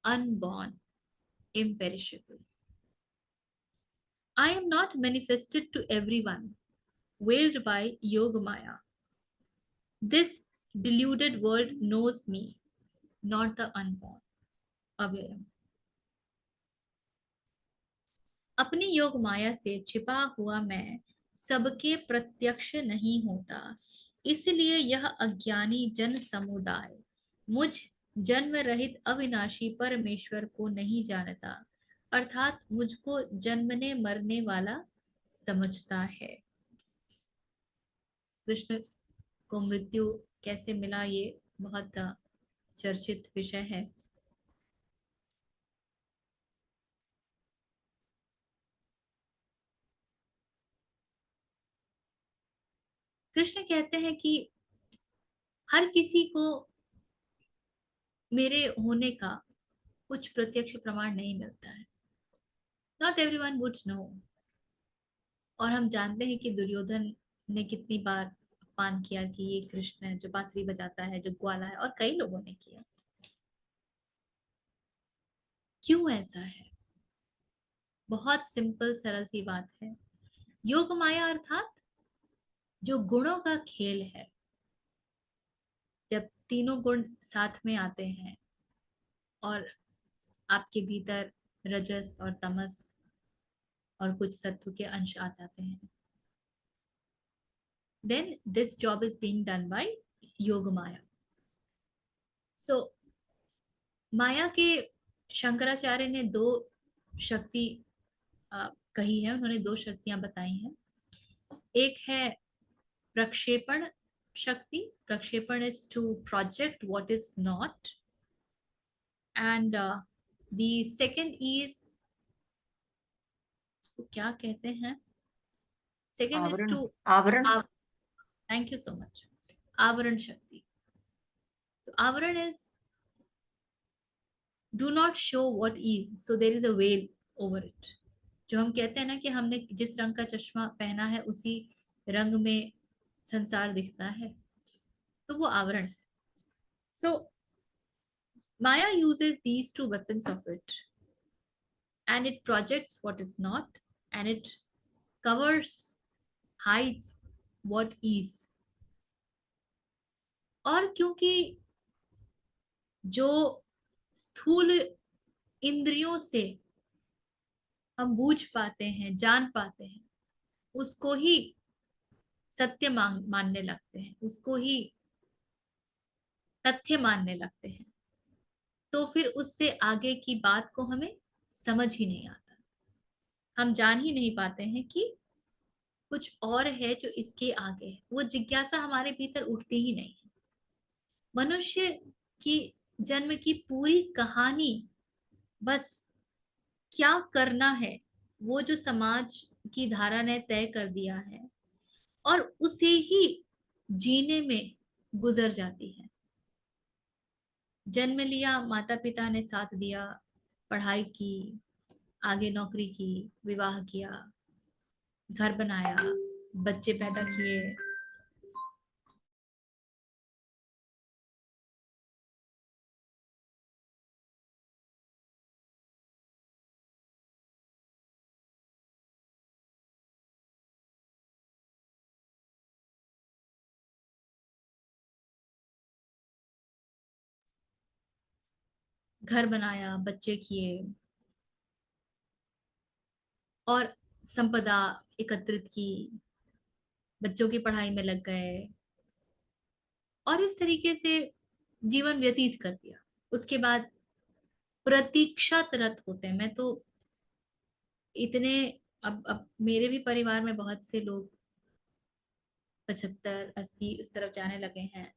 Speaker 1: unborn, imperishable. I am not manifested to everyone, veiled by Yoga Maya. This deluded world knows me, not the unborn, अव्ययम. अपनी योग माया से छिपा हुआ मैं सबके प्रत्यक्ष नहीं होता, इसलिए यह अज्ञानी जन समुदाय मुझ जन्म रहित अविनाशी परमेश्वर को नहीं जानता, अर्थात मुझको जन्मने मरने वाला समझता है. कृष्ण को मृत्यु कैसे मिला, ये बहुत चर्चित विषय है. कृष्ण कहते हैं कि हर किसी को मेरे होने का कुछ प्रत्यक्ष प्रमाण नहीं मिलता है. Not everyone would know. और हम जानते हैं कि दुर्योधन ने कितनी बार अपमान किया कि ये कृष्ण है जो बांसुरी बजाता है, जो ग्वाला है, और कई लोगों ने किया. क्यों ऐसा है? बहुत सिंपल सरल सी बात है. योग माया अर्थात जो गुणों का खेल है. जब तीनों गुण साथ में आते हैं और आपके भीतर रजस और तमस और कुछ सत्व के अंश आ जाते हैं, then this job is being done by Yoga Maya. सो माया के शंकराचार्य ने दो शक्ति कही है, उन्होंने दो शक्तियां बताई हैं। एक है प्रक्षेपण शक्ति, prakshepan is to project what is not, and the second is, क्या कहते हैं, second is
Speaker 4: avaran.
Speaker 1: Two,
Speaker 4: avaran.
Speaker 1: Thank you so much, आवरण शक्ति। तो avaran is do not show what is, so there is a veil over it. जो हम कहते हैं ना कि हमने जिस रंग का चश्मा पहना है उसी रंग में संसार दिखता है, तो वो आवरण है। सो माया uses these two weapons of it, and it projects what is not, and it covers, hides what is। और क्योंकि जो स्थूल इंद्रियों से हम बूझ पाते हैं, जान पाते हैं, उसको ही सत्य मानने लगते हैं, उसको ही तथ्य मानने लगते हैं, तो फिर उससे आगे की बात को हमें समझ ही नहीं आता। हम जान ही नहीं पाते हैं कि कुछ और है जो इसके आगे है। वो जिज्ञासा हमारे भीतर उठती ही नहीं है। मनुष्य की जन्म की पूरी कहानी बस क्या करना है, वो जो समाज की धारा ने तय कर दिया है, और उसे ही जीने में गुजर जाती है। जन्म लिया, माता पिता ने साथ दिया, पढ़ाई की, आगे नौकरी की, विवाह किया, घर बनाया, बच्चे पैदा किए, घर बनाया, बच्चे किए, और संपदा एकत्रित की, बच्चों की पढ़ाई में लग गए, और इस तरीके से जीवन व्यतीत कर दिया। उसके बाद प्रतीक्षारत होते हैं। मैं तो इतने, अब मेरे भी परिवार में बहुत से लोग 75 80 उस तरफ जाने लगे हैं।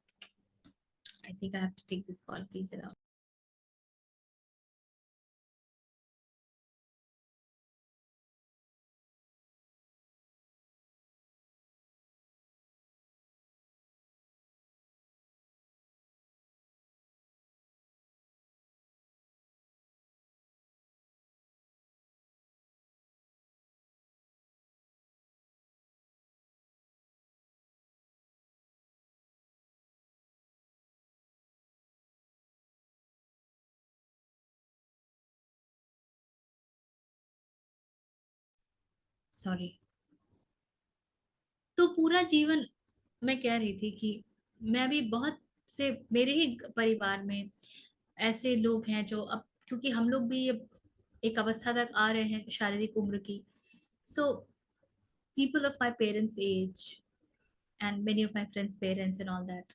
Speaker 1: I think I have to take this call please around. Sorry. तो पूरा जीवन, मैं कह रही थी कि मैं भी बहुत से, मेरे ही परिवार में ऐसे लोग हैं जो, अब क्योंकि हम लोग भी अब एक अवस्था तक आ रहे हैं शारीरिक उम्र की, सो people of my parents age and many of my friends parents and all that,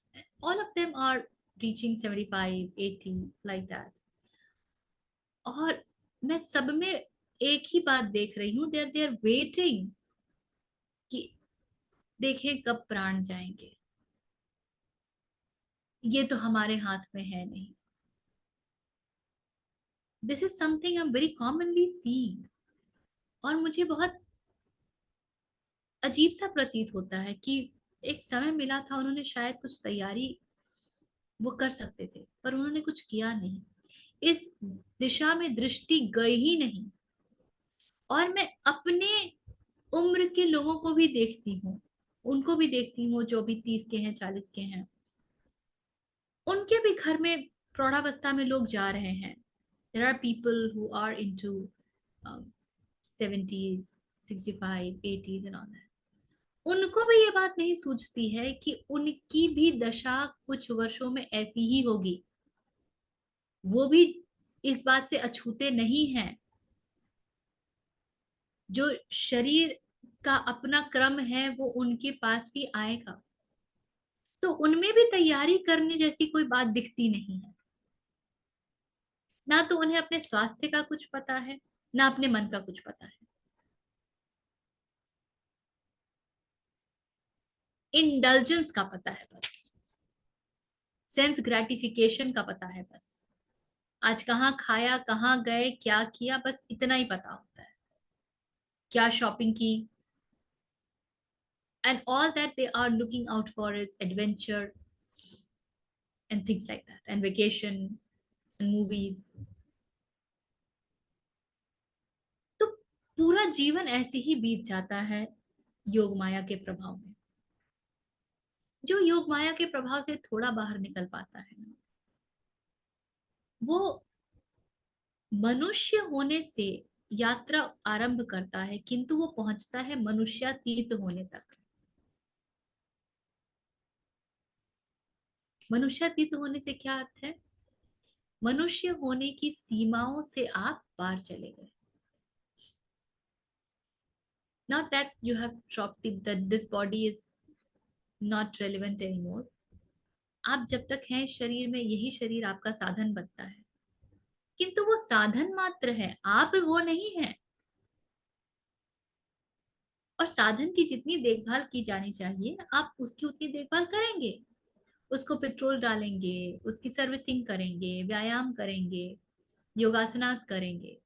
Speaker 1: all of them are reaching 75 80 like that। और मैं सब में एक ही बात देख रही हूँ, they are waiting कि देखें कब प्राण जाएंगे, ये तो हमारे हाथ में है नहीं। This is something I am very commonly seeing, और मुझे बहुत अजीब सा प्रतीत होता है कि एक समय मिला था, उन्होंने शायद कुछ तैयारी वो कर सकते थे, पर उन्होंने कुछ किया नहीं, इस दिशा में दृष्टि गई ही नहीं। और मैं अपने उम्र के लोगों को भी देखती हूँ, उनको भी देखती हूँ जो भी 30 के हैं, 40 के हैं, उनके भी घर में प्रौढ़ावस्था में लोग जा रहे हैं। There are people who are into 70s 65 80s and all that. उनको भी ये बात नहीं सूझती है कि उनकी भी दशा कुछ वर्षों में ऐसी ही होगी। वो भी इस बात से अछूते नहीं हैं। जो शरीर का अपना क्रम है वो उनके पास भी आएगा, तो उनमें भी तैयारी करने जैसी कोई बात दिखती नहीं है। ना तो उन्हें अपने स्वास्थ्य का कुछ पता है, ना अपने मन का कुछ पता है। इंडल्जेंस का पता है बस, सेंस ग्रेटिफिकेशन का पता है बस, आज कहाँ खाया, कहाँ गए, क्या किया, बस इतना ही पता होता है, क्या शॉपिंग की। And all that they are looking out for is adventure and things like that, and vacation and movies. तो पूरा जीवन ऐसे ही बीत जाता है योग माया के प्रभाव में। जो योग माया के प्रभाव से थोड़ा बाहर निकल पाता है ना, वो मनुष्य होने से यात्रा आरंभ करता है, किंतु वो पहुंचता है मनुष्यातीत होने तक। मनुष्यातीत होने से क्या अर्थ है? मनुष्य होने की सीमाओं से आप पार चले गए। Not that you have dropped that this body is not relevant anymore. आप जब तक हैं शरीर में, यही शरीर आपका साधन बनता है, किंतु वो साधन मात्र है, आप वो नहीं है। और साधन की जितनी देखभाल की जानी चाहिए, आप उसकी उतनी देखभाल करेंगे, उसको पेट्रोल डालेंगे, उसकी सर्विसिंग करेंगे, व्यायाम करेंगे, योगासनास करेंगे,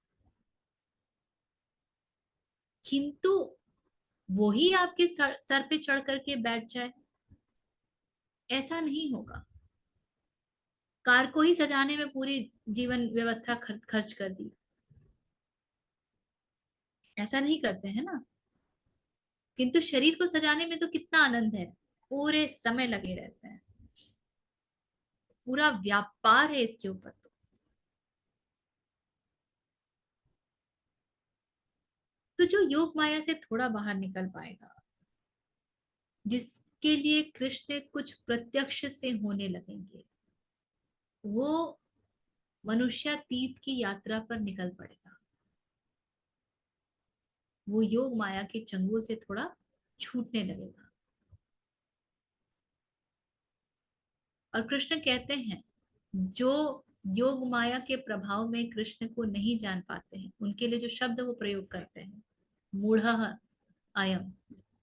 Speaker 1: किंतु वही आपके सर पे चढ़ करके बैठ जाए, ऐसा नहीं होगा। कार को ही सजाने में पूरी जीवन व्यवस्था खर्च कर दी, ऐसा नहीं करते हैं ना। किंतु शरीर को सजाने में तो कितना आनंद है, पूरे समय लगे रहते हैं, पूरा व्यापार है इसके ऊपर। तो जो योग माया से थोड़ा बाहर निकल पाएगा, जिसके लिए कृष्ण कुछ प्रत्यक्ष से होने लगेंगे, वो मनुष्यातीत की यात्रा पर निकल पड़ेगा। वो योग माया के चंगुल से थोड़ा छूटने लगेगा। और कृष्ण कहते हैं, जो योग माया के प्रभाव में कृष्ण को नहीं जान पाते हैं, उनके लिए जो शब्द वो प्रयोग करते हैं, मूढ़ः अयम,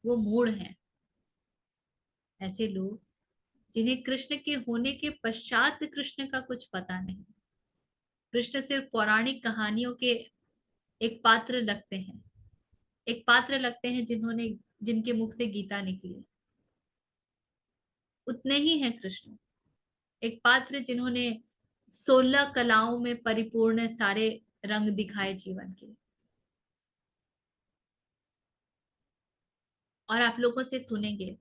Speaker 1: वो मूढ़ हैं। ऐसे लोग जिन्हें कृष्ण के होने के पश्चात कृष्ण का कुछ पता नहीं, कृष्ण सिर्फ पौराणिक कहानियों के एक पात्र लगते हैं, एक पात्र लगते हैं जिन्होंने, जिनके मुख से गीता निकली, उतने ही हैं कृष्ण। एक पात्र जिन्होंने 16 कलाओं में परिपूर्ण सारे रंग दिखाए जीवन के। और आप लोगों से सुनेंगे,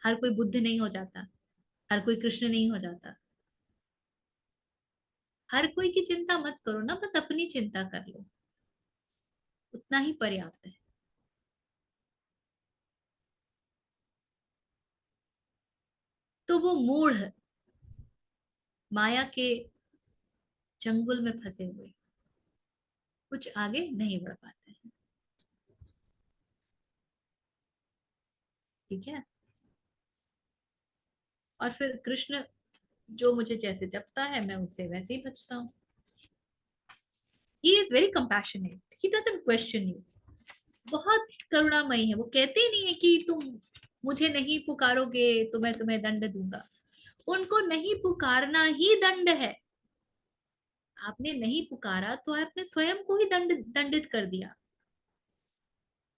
Speaker 1: हर कोई बुद्ध नहीं हो जाता, हर कोई कृष्ण नहीं हो जाता। हर कोई की चिंता मत करो ना, बस अपनी चिंता कर लो, उतना ही पर्याप्त है। तो वो मूढ़ माया के चंगुल में फंसे हुए कुछ आगे नहीं बढ़ पाते हैं। ठीक है। और फिर कृष्ण, जो मुझे जैसे जपता है मैं उससे वैसे ही बचता हूँ। He is very compassionate. He doesn't question you. बहुत करुणामयी है। वो कहते ही नहीं है कि तुम मुझे नहीं पुकारोगे तो मैं तुम्हें दंड दूंगा। उनको नहीं पुकारना ही दंड है। आपने नहीं पुकारा तो आपने स्वयं को ही दंडित कर दिया।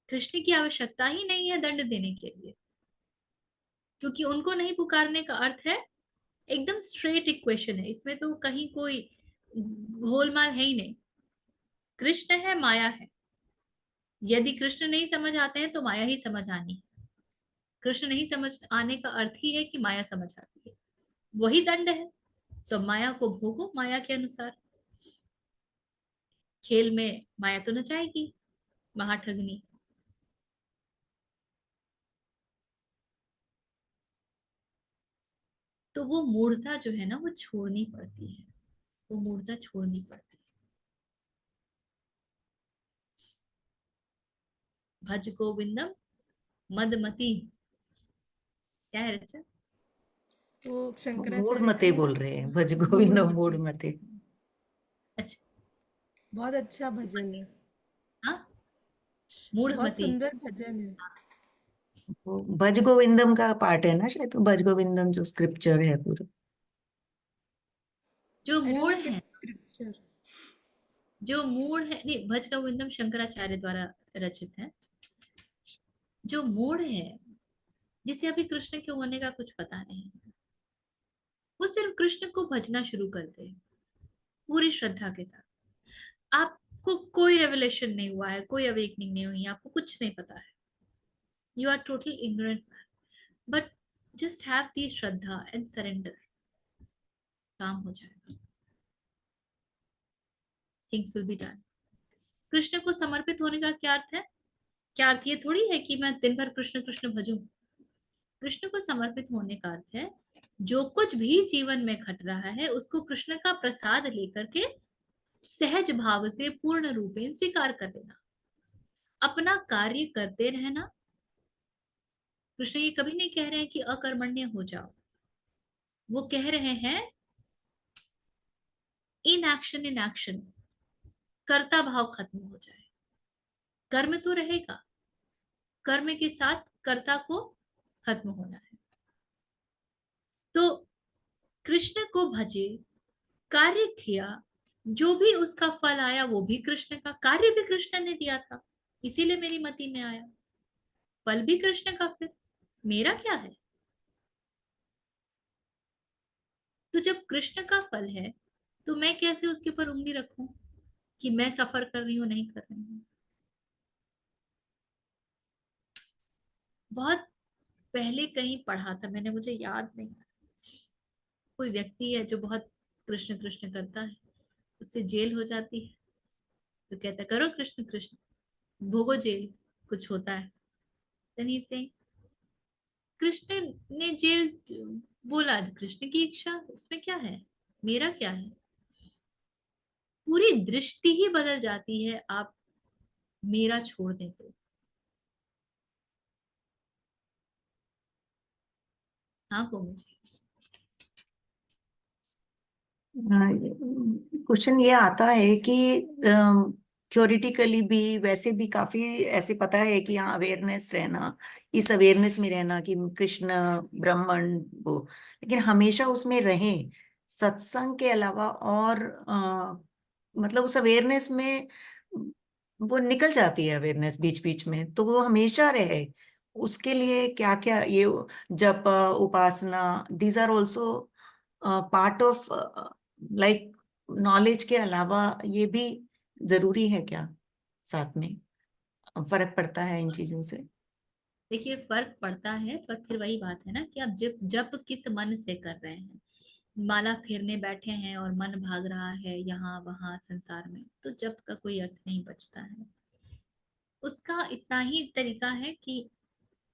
Speaker 1: कृष्ण की आवश्यकता ही नहीं है दंड देने के लिए, क्योंकि उनको नहीं पुकारने का अर्थ है एकदम स्ट्रेट इक्वेशन है, इसमें तो कहीं कोई घोलमाल है ही नहीं। कृष्ण है, माया है। यदि कृष्ण नहीं समझ आते हैं तो माया ही समझ आनी है। कृष्ण नहीं समझ आने का अर्थ ही है कि माया समझ आती है, वही दंड है। तो माया को भोगो माया के अनुसार। खेल में माया तो नचाएगी, महाठगनी। तो वो मूर्खता जो है ना, वो छोड़नी पड़ती है, वो मूर्खता छोड़नी पड़ती है। भज गोविंदम मदमती, क्या है रचा?
Speaker 3: वो
Speaker 4: मूड
Speaker 3: शंकराचार्य का
Speaker 4: मते
Speaker 3: है
Speaker 4: बोल
Speaker 3: ना।
Speaker 4: रहे हैं, भज
Speaker 3: मूढ़
Speaker 4: गोविंदम मूड
Speaker 3: मते।
Speaker 4: मते।
Speaker 1: अच्छा,
Speaker 3: बहुत अच्छा भजन है,
Speaker 1: हाँ,
Speaker 3: बहुत
Speaker 1: मूढ़मती।
Speaker 3: सुंदर भजन है।
Speaker 4: वो भज गोविंदम का पार्ट है ना शायद, तो भज गोविंदम जो स्क्रिप्चर है पूरा।
Speaker 1: जो
Speaker 3: आई डोंट नो
Speaker 1: मूढ़
Speaker 3: इफ
Speaker 1: है,
Speaker 3: इट्स स्क्रिप्चर।
Speaker 1: जो मूढ़ है, नहीं, भज गोविंदम शंकराचार्य द्वारा रचित है। जो मूढ़ है, जिसे अभी कृष्ण के होने का कुछ पता नहीं, वो सिर्फ कृष्ण को भजना शुरू कर दे पूरी श्रद्धा के साथ। आपको कोई रेवलेशन नहीं हुआ है, कोई अवेकनिंग नहीं हुई है, आपको कुछ नहीं पता है, you are totally ignorant, but just have the shraddha and surrender, काम हो जाएगा, things will be done. Krishna को समर्पित होने का क्या अर्थ है? क्या अर्थ ये थोड़ी है कि मैं दिन भर कृष्ण कृष्ण भजूं। कृष्ण को समर्पित होने का अर्थ है जो कुछ भी जीवन में घट रहा है उसको कृष्ण का प्रसाद लेकर के सहज भाव से पूर्ण रूपेण स्वीकार कर लेना, अपना कार्य करते रहना। कृष्ण ये कभी नहीं कह रहे हैं कि अकर्मण्य हो जाओ, वो कह रहे हैं इन एक्शन इन एक्शन, कर्ता भाव खत्म हो जाए। कर्म तो रहेगा, कर्म के साथ कर्ता को खत्म होना है। तो कृष्ण को भजे, कार्य किया, जो भी उसका फल आया वो भी कृष्ण का, कार्य भी कृष्ण ने दिया था, इसीलिए मेरी मति में आया, फल भी कृष्ण का, फिर मेरा क्या है? तो जब कृष्ण का फल है तो मैं कैसे उसके ऊपर उंगली रखूं कि मैं सफर कर रही हूं नहीं कर रही हूँ? बहुत पहले कहीं पढ़ा था मैंने, मुझे याद नहीं, कोई व्यक्ति है जो बहुत कृष्ण कृष्ण करता है, उससे जेल हो जाती है, तो कहता है करो कृष्ण कृष्ण, भोगो जेल, कुछ होता है। देन ही से कृष्ण ने जेल बोला, कृष्ण की इच्छा, उसमें क्या है, मेरा क्या है? पूरी दृष्टि ही बदल जाती है आप मेरा छोड़ दें तो। हाँ कोमल जी।
Speaker 4: क्वेश्चन ये आता है कि थ्योरेटिकली भी वैसे भी काफी ऐसे पता है कि हाँ अवेयरनेस रहना, इस अवेयरनेस में रहना कि कृष्ण ब्रह्मन वो, लेकिन हमेशा उसमें रहे सत्संग के अलावा और मतलब उस अवेयरनेस में वो निकल जाती है अवेयरनेस बीच बीच में, तो वो हमेशा रहे उसके लिए क्या क्या ये जप उपासना, these are also part of like knowledge के अलावा ये भी जरूरी है क्या, साथ में फर्क पड़ता है इन चीजों से?
Speaker 1: देखिए फर्क पड़ता है, पर फिर वही बात है ना कि आप जब जब किस मन से कर रहे हैं, माला फेरने बैठे हैं और मन भाग रहा है यहाँ वहां संसार में, तो जब का कोई अर्थ नहीं बचता है। उसका इतना ही तरीका है कि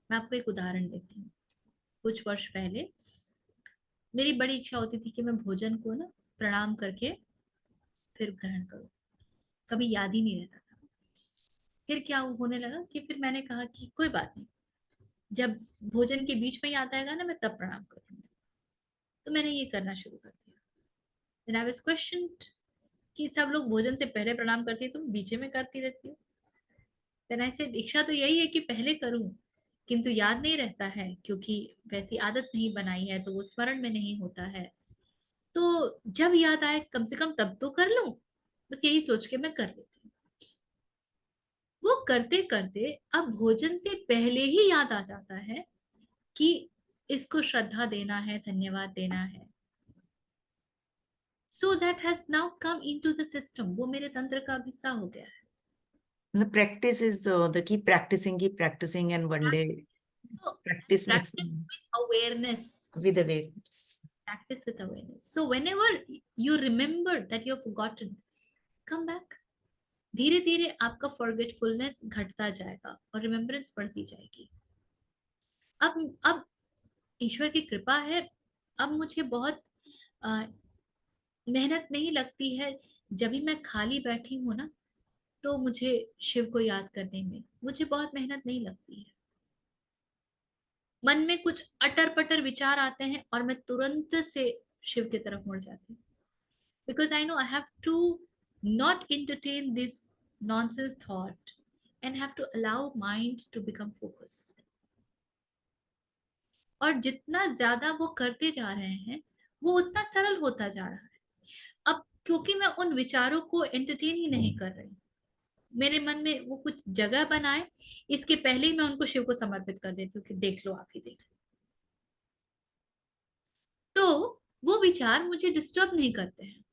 Speaker 1: मैं आपको एक उदाहरण देती हूँ। कुछ वर्ष पहले मेरी बड़ी इच्छा होती थी कि मैं भोजन को ना प्रणाम करके फिर ग्रहण करूं, कभी याद ही नहीं रहता था। फिर क्या होने लगा कि फिर मैंने कहा कि कोई बात नहीं, जब भोजन के बीच में याद आएगा ना मैं तब प्रणाम करूंगी। तो मैंने ये करना शुरू कर दिया। देन आई वाज क्वेश्चन्ड कि सब लोग भोजन से पहले प्रणाम करती है, तुम बीच में करती रहती हो। देन आई सेड इच्छा तो यही है कि पहले करूं, किंतु याद नहीं रहता है क्योंकि वैसी आदत नहीं बनाई है, तो वो स्मरण में नहीं होता है। तो जब याद आए कम से कम तब तो कर लूं, बस यही सोच के मैं कर लेती हूँ। वो करते करते अब भोजन से पहले ही याद आ जाता है कि इसको श्रद्धा देना है, धन्यवाद देना है। So that has now come into the system, वो मेरे तंत्र का हिस्सा हो गया है।
Speaker 4: मतलब practice is the keep practising and one day
Speaker 1: तो
Speaker 4: practice makes
Speaker 1: practice with awareness,
Speaker 4: with awareness.
Speaker 1: practice with awareness. So whenever you remember that you have forgotten, come back. धीरे धीरे आपका फॉरगेटफुलनेस घटता जाएगा और रिमेम्बरेंस बढ़ती जाएगी। अब ईश्वर की कृपा है, अब मुझे बहुत अ, मेहनत नहीं लगती है। जब भी मैं खाली बैठी हूँ ना, तो मुझे शिव को याद करने में मुझे बहुत मेहनत नहीं लगती है। मन में कुछ अटर पटर विचार आते हैं और मैं तुरंत से शिव की तरफ मुड़ जाती हूँ, because I know I have to not entertain this nonsense thought, and have to allow mind to become focused. और जितना ज्यादा वो करते जा रहे हैं वो उतना सरल होता जा रहा है। अब क्योंकि मैं उन विचारों को एंटरटेन ही नहीं कर रही, मेरे मन में वो कुछ जगह बनाए, इसके पहले ही मैं उनको शिव को समर्पित कर देती हूँ कि देख लो, आप ही देख लो। तो वो विचार मुझे डिस्टर्ब नहीं करते हैं,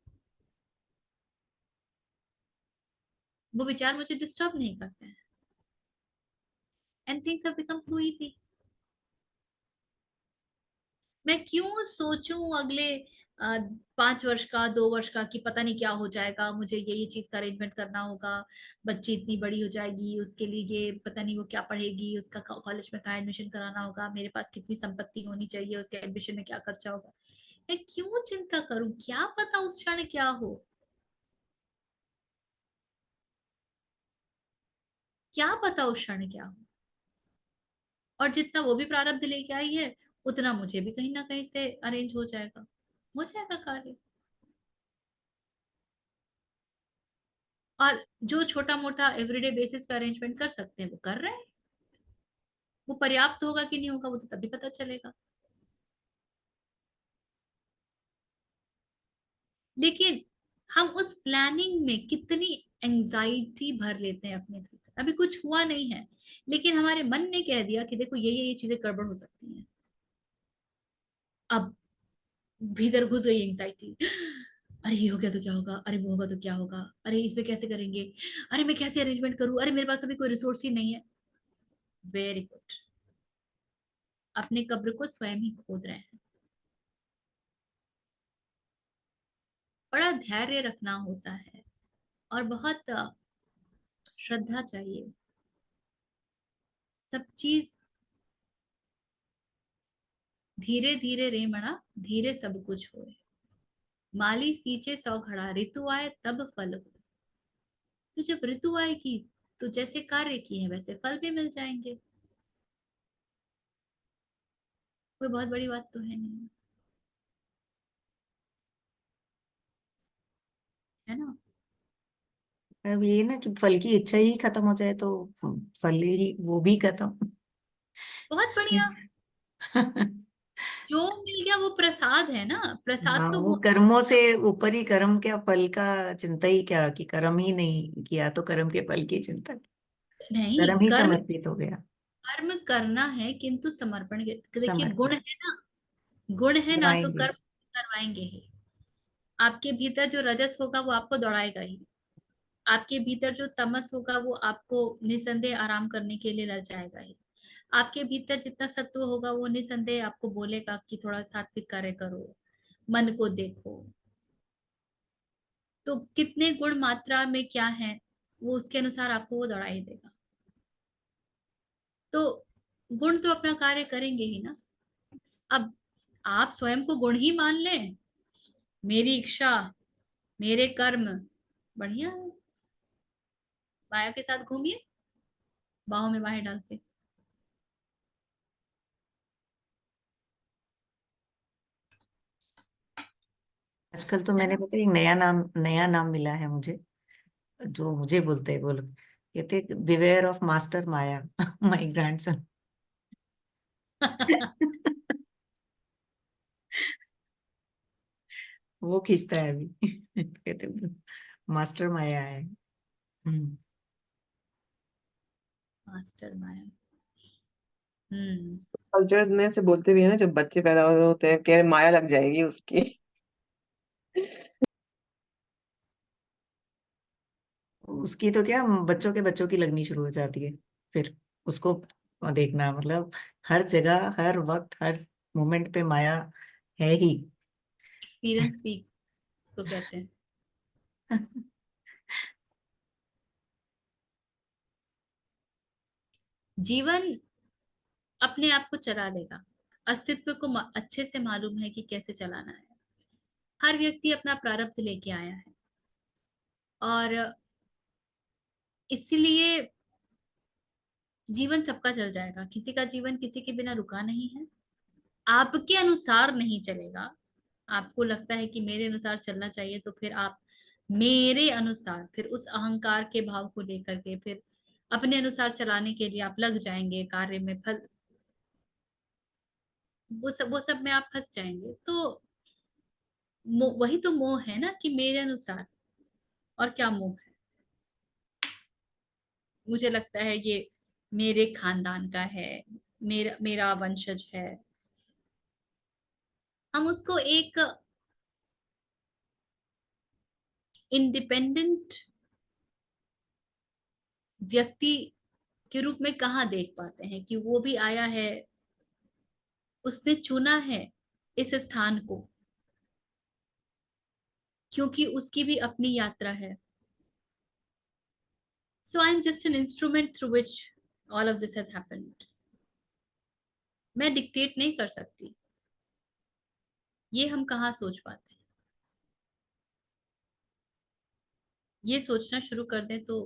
Speaker 1: वो विचार मुझे डिस्टर्ब नहीं करते हैं, and things have become so easy. मैं क्यों सोचूं अगले 5 वर्ष का, 2 वर्ष का, कि पता नहीं क्या हो जाएगा, मुझे ये चीज का अरेंजमेंट करना होगा, बच्ची इतनी बड़ी हो जाएगी, उसके लिए ये पता नहीं वो क्या पढ़ेगी, उसका कॉलेज में कहाँ एडमिशन कराना होगा, मेरे पास कितनी संपत्ति होनी चाहिए, उसके एडमिशन में क्या खर्चा होगा। मैं क्यों चिंता करूं, क्या पता उस क्षण क्या हो, क्या पता उस क्षण क्या हो। और जितना वो भी प्रारब्ध लेके आई है उतना मुझे भी कहीं ना कहीं से अरेंज हो जाएगा कार्य। और जो छोटा मोटा एवरीडे बेसिस पे अरेंजमेंट कर सकते हैं वो कर रहे हैं, वो पर्याप्त होगा कि नहीं होगा वो तो तभी पता चलेगा। लेकिन हम उस प्लानिंग में कितनी एंजाइटी भर लेते हैं अपने भीतर, अभी कुछ हुआ नहीं है लेकिन हमारे मन ने कह दिया कि देखो ये चीजें गड़बड़ हो सकती हैं। अब भीतर घुस गई एंजाइटी, अरे ये हो गया तो क्या होगा, अरे वो होगा तो क्या होगा, अरे इसमें कैसे करेंगे, अरे मैं कैसे अरेंजमेंट करूं, अरे मेरे पास अभी कोई रिसोर्स ही नहीं है। वेरी गुड, अपने कब्र को स्वयं ही खोद रहे हैं। बड़ा धैर्य रखना होता है और बहुत श्रद्धा चाहिए। सब चीज धीरे धीरे रे मना, धीरे सब कुछ होए, माली सींचे 100 घड़ा, ऋतु आए तब फल हो। तो जब ऋतु आएगी तो जैसे कार्य किए हैं वैसे फल भी मिल जाएंगे, कोई बहुत बड़ी बात तो है नहीं, है ना।
Speaker 4: अब ये ना कि फल की इच्छा ही खत्म हो जाए तो फल ही वो भी खत्म।
Speaker 1: बहुत बढ़िया, जो मिल गया वो प्रसाद है ना, प्रसाद
Speaker 4: हाँ,
Speaker 1: तो
Speaker 4: वो
Speaker 1: वो
Speaker 4: कर्मों से ऊपर ही, कर्म क्या फल का चिंता ही क्या, कि कर्म ही नहीं किया तो कर्म के फल की चिंता,
Speaker 1: नहीं।
Speaker 4: कर्म ही
Speaker 1: कर्म,
Speaker 4: समर्पित हो गया।
Speaker 1: कर्म करना है किंतु समर्पण देखिए गुण
Speaker 4: समर्पित
Speaker 1: है ना, गुण है ना तो
Speaker 4: करवाएंगे।
Speaker 1: कर्म करवाएंगे ही। आपके भीतर जो रजस होगा वो आपको दौड़ाएगा ही, आपके भीतर जो तमस होगा वो आपको निसंदेह आराम करने के लिए ललचाएगा ही, आपके भीतर जितना सत्व होगा वो निसंदेह आपको बोलेगा कि थोड़ा सात्विक कार्य करो, मन को देखो। तो कितने गुण मात्रा में क्या है वो उसके अनुसार आपको वो दौड़ा ही देगा। तो गुण तो अपना कार्य करेंगे ही ना। अब आप स्वयं को गुण ही मान लें, मेरी इच्छा, मेरे कर्म, बढ़िया है, माया के साथ घूमिए बाहों में बाहें डाल के।
Speaker 4: आजकल तो
Speaker 1: है
Speaker 4: मैंने
Speaker 1: ना।
Speaker 4: पता है एक नया नाम मिला है मुझे, जो मुझे बोलते हैं वो लोग, कहते beware of master Maya. My grandson. वो खींचता है अभी। कहते मास्टर माया है।
Speaker 1: मास्टर माया। हम्म।
Speaker 5: कल्चर्स में से बोलते भी है ना, जब बच्चे पैदा होते हैं कह रहे माया लग जाएगी उसकी।
Speaker 4: उसकी तो क्या, बच्चों की लगनी शुरू हो जाती है फिर उसको देखना, मतलब हर जगह, हर वक्त, हर मोमेंट पे माया है ही।
Speaker 1: एक्सपीरियंस स्पीक्स इसको कहते हैं। जीवन अपने आप को चला लेगा, अस्तित्व को अच्छे से मालूम है कि कैसे चलाना है। हर व्यक्ति अपना प्रारब्ध लेके आया है और इसलिए जीवन सबका चल जाएगा, किसी का जीवन किसी के बिना रुका नहीं है, आपके अनुसार नहीं चलेगा। आपको लगता है कि मेरे अनुसार चलना चाहिए तो फिर आप मेरे अनुसार, फिर उस अहंकार के भाव को लेकर के फिर अपने अनुसार चलाने के लिए आप लग जाएंगे कार्य में, फल वो सब में आप फंस जाएंगे। तो वही तो मोह है ना, कि मेरे अनुसार। और क्या मोह है? मुझे लगता है ये मेरे खानदान का है, मेरा मेरा वंशज है। हम उसको एक इंडिपेंडेंट व्यक्ति के रूप में कहाँ देख पाते हैं कि वो भी आया है, उसने चुना है इस स्थान को, क्योंकि उसकी भी अपनी यात्रा है। So I'm just an instrument through which all of this has happened. मैं डिक्टेट नहीं कर सकती, ये हम कहाँ सोच पाते हैं। ये सोचना शुरू कर दें तो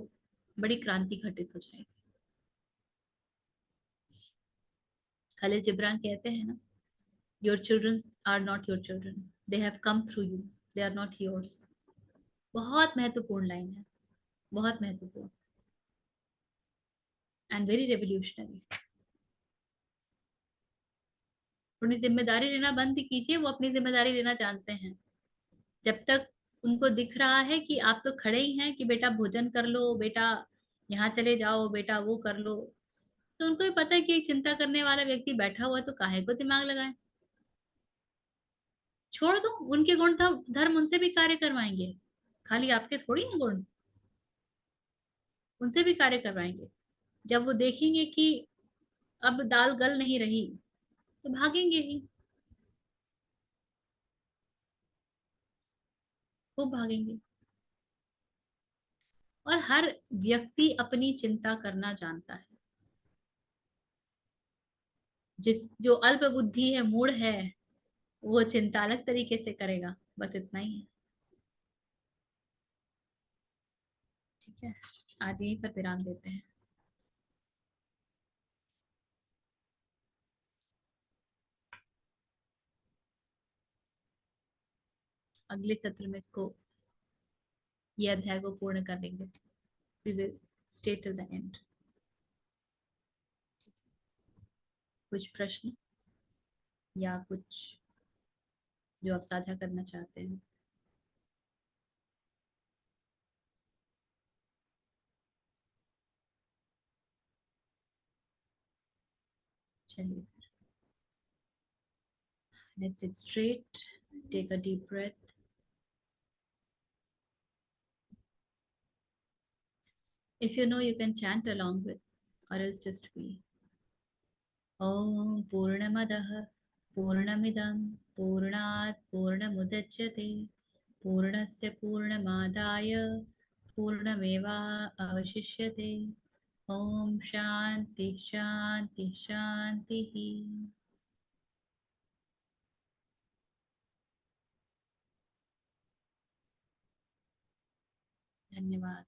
Speaker 1: बड़ी क्रांति घटित हो जाएगी। खलील जिब्रान कहते हैं ना, your children are not your children, they have come through you, they are not yours. बहुत महत्वपूर्ण लाइन है, बहुत महत्वपूर्ण एंड वेरी रेवोल्यूशनरी। अपनी जिम्मेदारी लेना बंद कीजिए, वो अपनी जिम्मेदारी लेना जानते हैं। जब तक उनको दिख रहा है कि आप तो खड़े ही हैं कि बेटा भोजन कर लो, बेटा यहाँ चले जाओ, बेटा वो कर लो, तो उनको भी पता है कि एक चिंता करने वाला व्यक्ति बैठा हुआ है, तो काहे को दिमाग लगाएं। छोड़ दो, उनके गुण धर्म उनसे भी कार्य करवाएंगे, खाली आपके थोड़ी हैं गुण, उनसे भी कार्य करवाएंगे। जब वो देखेंगे कि अब दाल गल नहीं रही, तो भागेंगे ही, खूब भागेंगे। और हर व्यक्ति अपनी चिंता करना जानता है। जो अल्प बुद्धि है, मूढ़ है, वो चिंता अलग तरीके से करेगा। बस इतना ही है। ठीक है, आज यहीं पर विराम देते हैं। अगले सत्र में इसको, ये अध्याय को पूर्ण कर लेंगे। We will stay till the end. कुछ प्रश्न या कुछ जो आप साझा करना चाहते हैं? चलिए, let's sit straight, take a deep breath. If you know, you can chant along with, or else just be. Om Purnamadah Purnamidam Purnat Purnamudachyate Purnasya Purnamadaya Purnameva Avashishyate. Om Shanti Shanti Shanti. धन्यवाद।